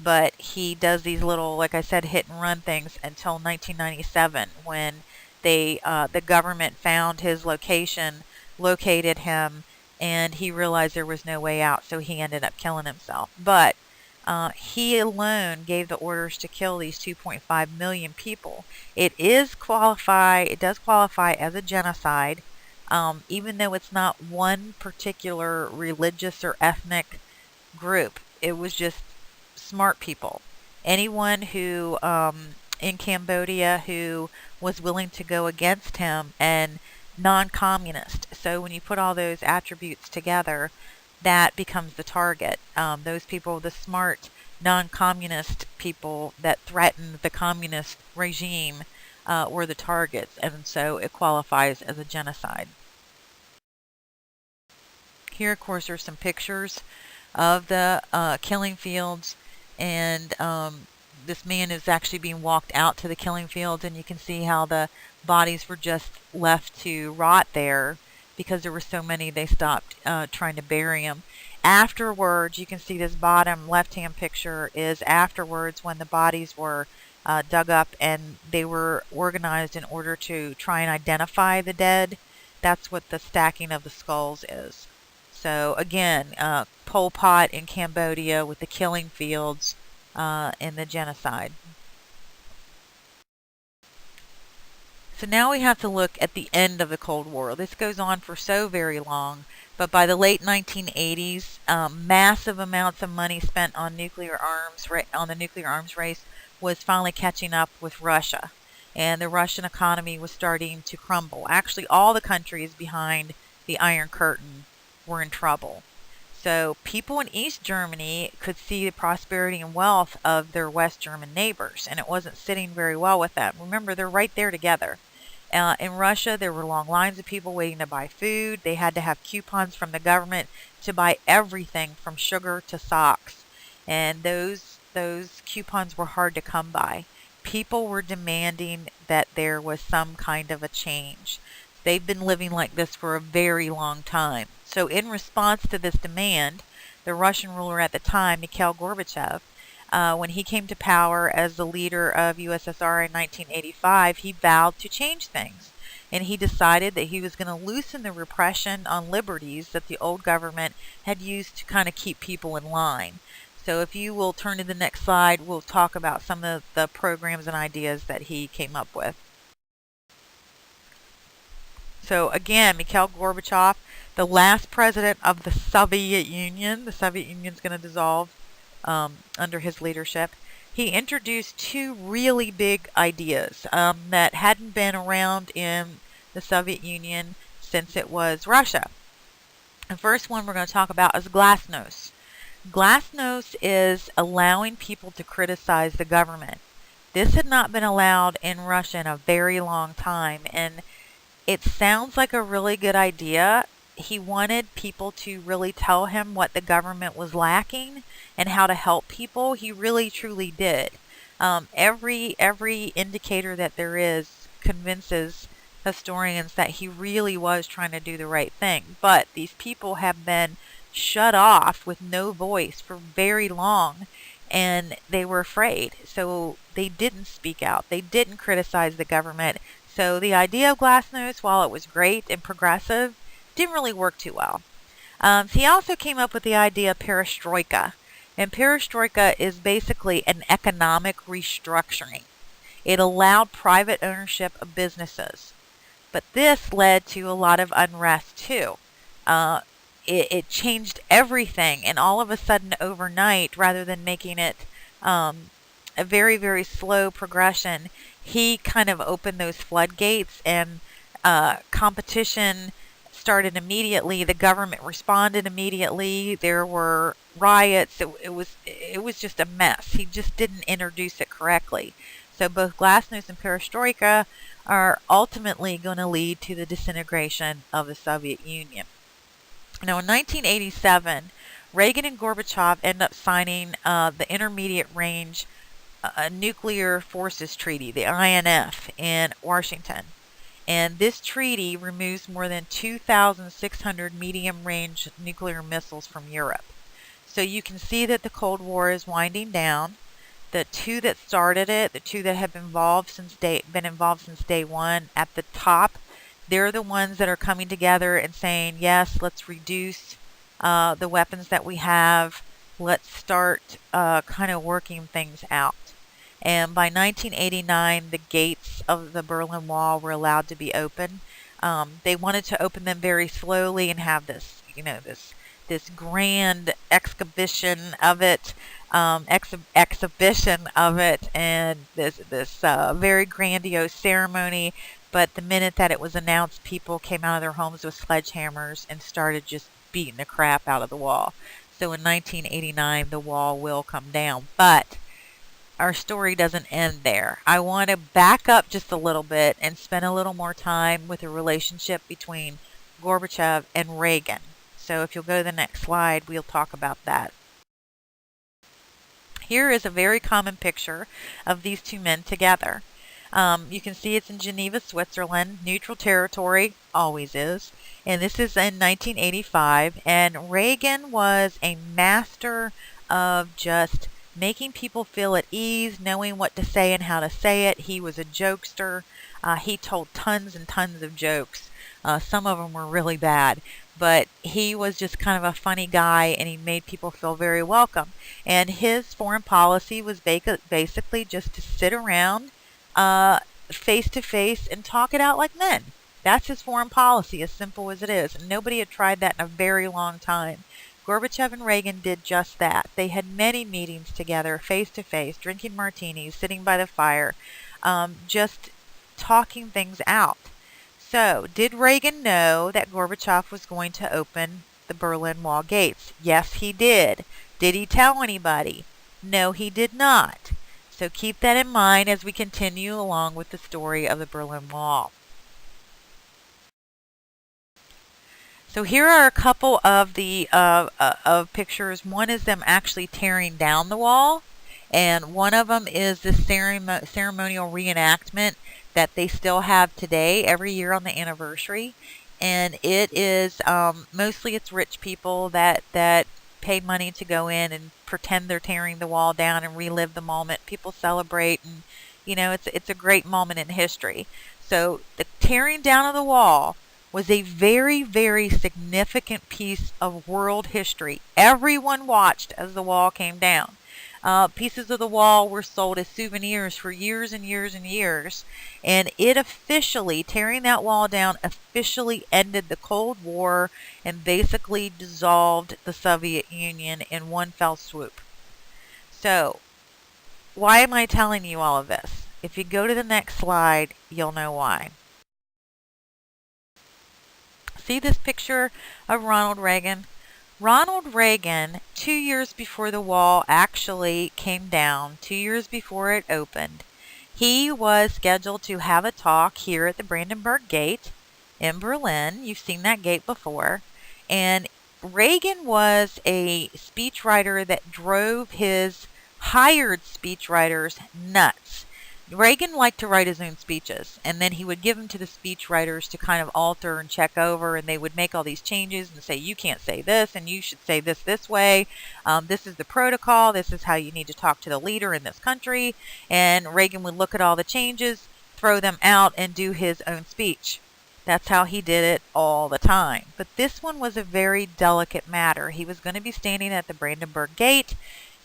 But he does these little, like I said, hit and run things until 1997, when the government found his location, located him, and he realized there was no way out, so he ended up killing himself. But he alone gave the orders to kill these 2.5 million people. It does qualify as a genocide, even though it's not one particular religious or ethnic group. It was just smart people. Anyone who in Cambodia who was willing to go against him, and non-communist. So when you put all those attributes together, that becomes the target. Those people, the smart non-communist people that threatened the communist regime, were the targets, and so it qualifies as a genocide. Here, of course, are some pictures of the killing fields, and this man is actually being walked out to the killing fields, and you can see how the bodies were just left to rot there because there were so many. They stopped trying to bury them. Afterwards, you can see this bottom left-hand picture is afterwards, when the bodies were dug up and they were organized in order to try and identify the dead. That's what the stacking of the skulls is. So again, Pol Pot in Cambodia with the killing fields and the genocide. So now we have to look at the end of the Cold War. This goes on for so very long, but by the late 1980s, massive amounts of money spent on nuclear arms, on the nuclear arms race, was finally catching up with Russia, and the Russian economy was starting to crumble. Actually, all the countries behind the Iron Curtain were in trouble. So people in East Germany could see the prosperity and wealth of their West German neighbors, and it wasn't sitting very well with them. Remember, they're right there together. In Russia, there were long lines of people waiting to buy food. They had to have coupons from the government to buy everything from sugar to socks. And those coupons were hard to come by. People were demanding that there was some kind of a change. They've been living like this for a very long time. So in response to this demand, the Russian ruler at the time, Mikhail Gorbachev, when he came to power as the leader of USSR in 1985, he vowed to change things. And he decided that he was going to loosen the repression on liberties that the old government had used to kind of keep people in line. So if you will turn to the next slide, we'll talk about some of the programs and ideas that he came up with. So again, Mikhail Gorbachev, the last president of the Soviet Union. The Soviet Union is going to dissolve under his leadership. He introduced two really big ideas that hadn't been around in the Soviet Union since it was Russia. The first one we're going to talk about is glasnost. Glasnost is allowing people to criticize the government. This had not been allowed in Russia in a very long time, and it sounds like a really good idea. He wanted people to really tell him what the government was lacking and how to help people. He really truly did. Every indicator that there is convinces historians that he really was trying to do the right thing. But these people have been shut off with no voice for very long, and they were afraid. So they didn't speak out. They didn't criticize the government. So the idea of glasnost, while it was great and progressive, didn't really work too well. He also came up with the idea of perestroika. And perestroika is basically an economic restructuring. It allowed private ownership of businesses. But this led to a lot of unrest too. It changed everything, and all of a sudden overnight, rather than making it a very, very slow progression, he kind of opened those floodgates, and competition started immediately. The government responded immediately. There were riots. It was just a mess. He just didn't introduce it correctly. So both glasnost and perestroika are ultimately going to lead to the disintegration of the Soviet Union. Now, in 1987, Reagan and Gorbachev end up signing the Intermediate Range Nuclear Forces Treaty, the INF, in Washington. And this treaty removes more than 2,600 medium-range nuclear missiles from Europe. So you can see that the Cold War is winding down. The two that started it, the two that have been involved since day one, at the top, they're the ones that are coming together and saying, yes, let's reduce the weapons that we have. Let's start kind of working things out. And by 1989, the gates of the Berlin Wall were allowed to be open. They wanted to open them very slowly and have this, this grand exhibition of it, and this very grandiose ceremony. But the minute that it was announced, people came out of their homes with sledgehammers and started just beating the crap out of the wall. So in 1989, the wall will come down. But our story doesn't end there. I want to back up just a little bit and spend a little more time with the relationship between Gorbachev and Reagan. So if you'll go to the next slide, we'll talk about that. Here is a very common picture of these two men together. You can see it's in Geneva, Switzerland. Neutral territory, always is. And this is in 1985. And Reagan was a master of just making people feel at ease, knowing what to say and how to say it. He was a jokester. He told tons and tons of jokes. Some of them were really bad, but he was just kind of a funny guy, and he made people feel very welcome. And his foreign policy was basically just to sit around face to face and talk it out like men. That's his foreign policy, as simple as it is. And nobody had tried that in a very long time. Gorbachev and Reagan did just that. They had many meetings together, face to face, drinking martinis, sitting by the fire, just talking things out. So, did Reagan know that Gorbachev was going to open the Berlin Wall gates? Yes, he did. Did he tell anybody? No, he did not. So keep that in mind as we continue along with the story of the Berlin Wall. So here are a couple of the of pictures. One is them actually tearing down the wall, And one of them is the ceremonial reenactment that they still have today every year on the anniversary. And it is mostly it's rich people that pay money to go in and pretend they're tearing the wall down and relive the moment. People celebrate, and it's a great moment in history. So the tearing down of the wall was a very, very significant piece of world history. Everyone watched as the wall came down. Pieces of the wall were sold as souvenirs for years and years and years. And it officially, tearing that wall down, officially ended the Cold War and basically dissolved the Soviet Union in one fell swoop. So, why am I telling you all of this? If you go to the next slide, you'll know why. See this picture of Ronald Reagan? Ronald Reagan, 2 years before the wall actually came down, 2 years before it opened, he was scheduled to have a talk here at the Brandenburg Gate in Berlin. You've seen that gate before. And Reagan was a speechwriter that drove his hired speechwriters nuts. Reagan liked to write his own speeches, and then he would give them to the speechwriters to kind of alter and check over, and they would make all these changes and say, you can't say this, and you should say this way. This is the protocol. This is how you need to talk to the leader in this country. And Reagan would look at all the changes, throw them out, and do his own speech. That's how he did it all the time. But this one was a very delicate matter. He was going to be standing at the Brandenburg Gate.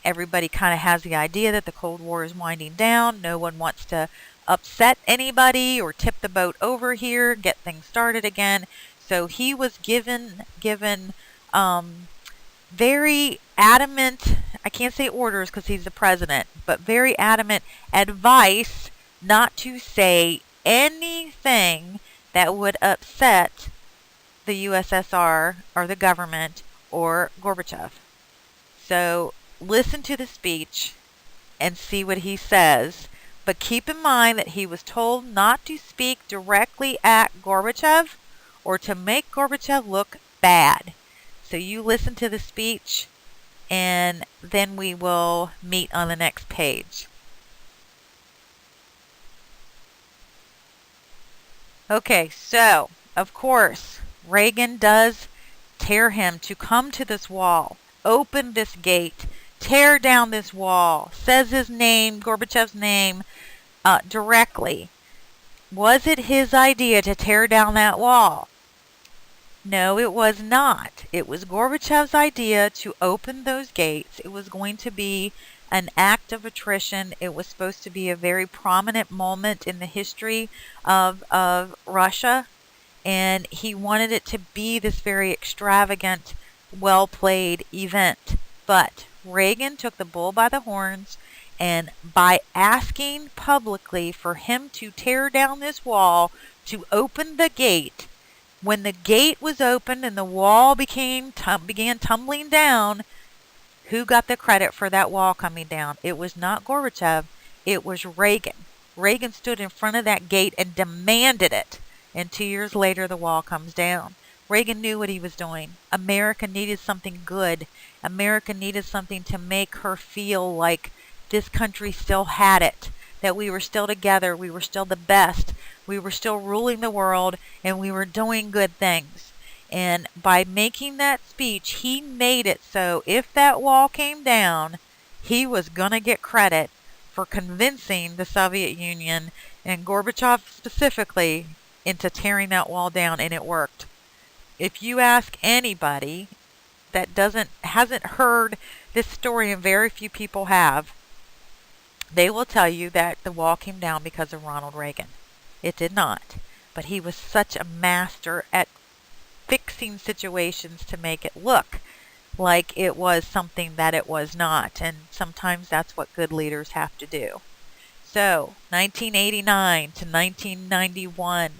Everybody kind of has the idea that the Cold War is winding down. No one wants to upset anybody or tip the boat over here, get things started again. So he was given very adamant, I can't say orders because he's the president, but very adamant advice not to say anything that would upset the USSR or the government or Gorbachev. So listen to the speech and see what he says, but keep in mind that he was told not to speak directly at Gorbachev or to make Gorbachev look bad. So you listen to the speech, and then we will meet on the next page. Okay, so of course Reagan does tear him to come to this wall, open this gate, tear down this wall, says his name, Gorbachev's name, directly. Was it his idea to tear down that wall? No, it was not. It was Gorbachev's idea to open those gates. It was going to be an act of attrition. It was supposed to be a very prominent moment in the history of Russia, and he wanted it to be this very extravagant, well-played event. But Reagan took the bull by the horns, and by asking publicly for him to tear down this wall, to open the gate, when the gate was opened and the wall began tumbling down, who got the credit for that wall coming down? It was not Gorbachev, it was Reagan. Reagan stood in front of that gate and demanded it, and 2 years later the wall comes down. Reagan knew what he was doing. America needed something good. America needed something to make her feel like this country still had it, that we were still together, we were still the best, we were still ruling the world, and we were doing good things. And by making that speech, he made it so if that wall came down, he was going to get credit for convincing the Soviet Union, and Gorbachev specifically, into tearing that wall down, and it worked. If you ask anybody that hasn't heard this story, and very few people have, they will tell you that the wall came down because of Ronald Reagan. It did not. But he was such a master at fixing situations to make it look like it was something that it was not. And sometimes that's what good leaders have to do. So, 1989 to 1991.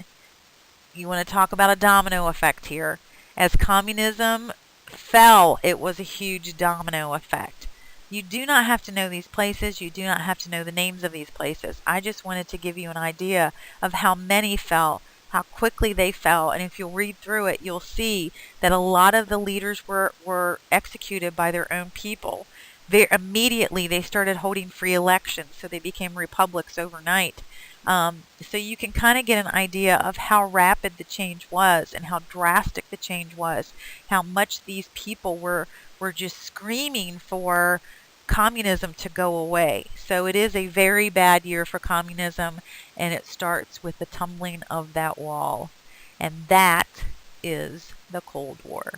You want to talk about a domino effect here. As communism fell, it was a huge domino effect. You do not have to know these places. You do not have to know the names of these places. I just wanted to give you an idea of how many fell, how quickly they fell. And if you'll read through it, you'll see that a lot of the leaders were executed by their own people. immediately they started holding free elections, so they became republics overnight. So you can kind of get an idea of how rapid the change was and how drastic the change was, how much these people were just screaming for communism to go away. So it is a very bad year for communism, and it starts with the tumbling of that wall. And that is the Cold War.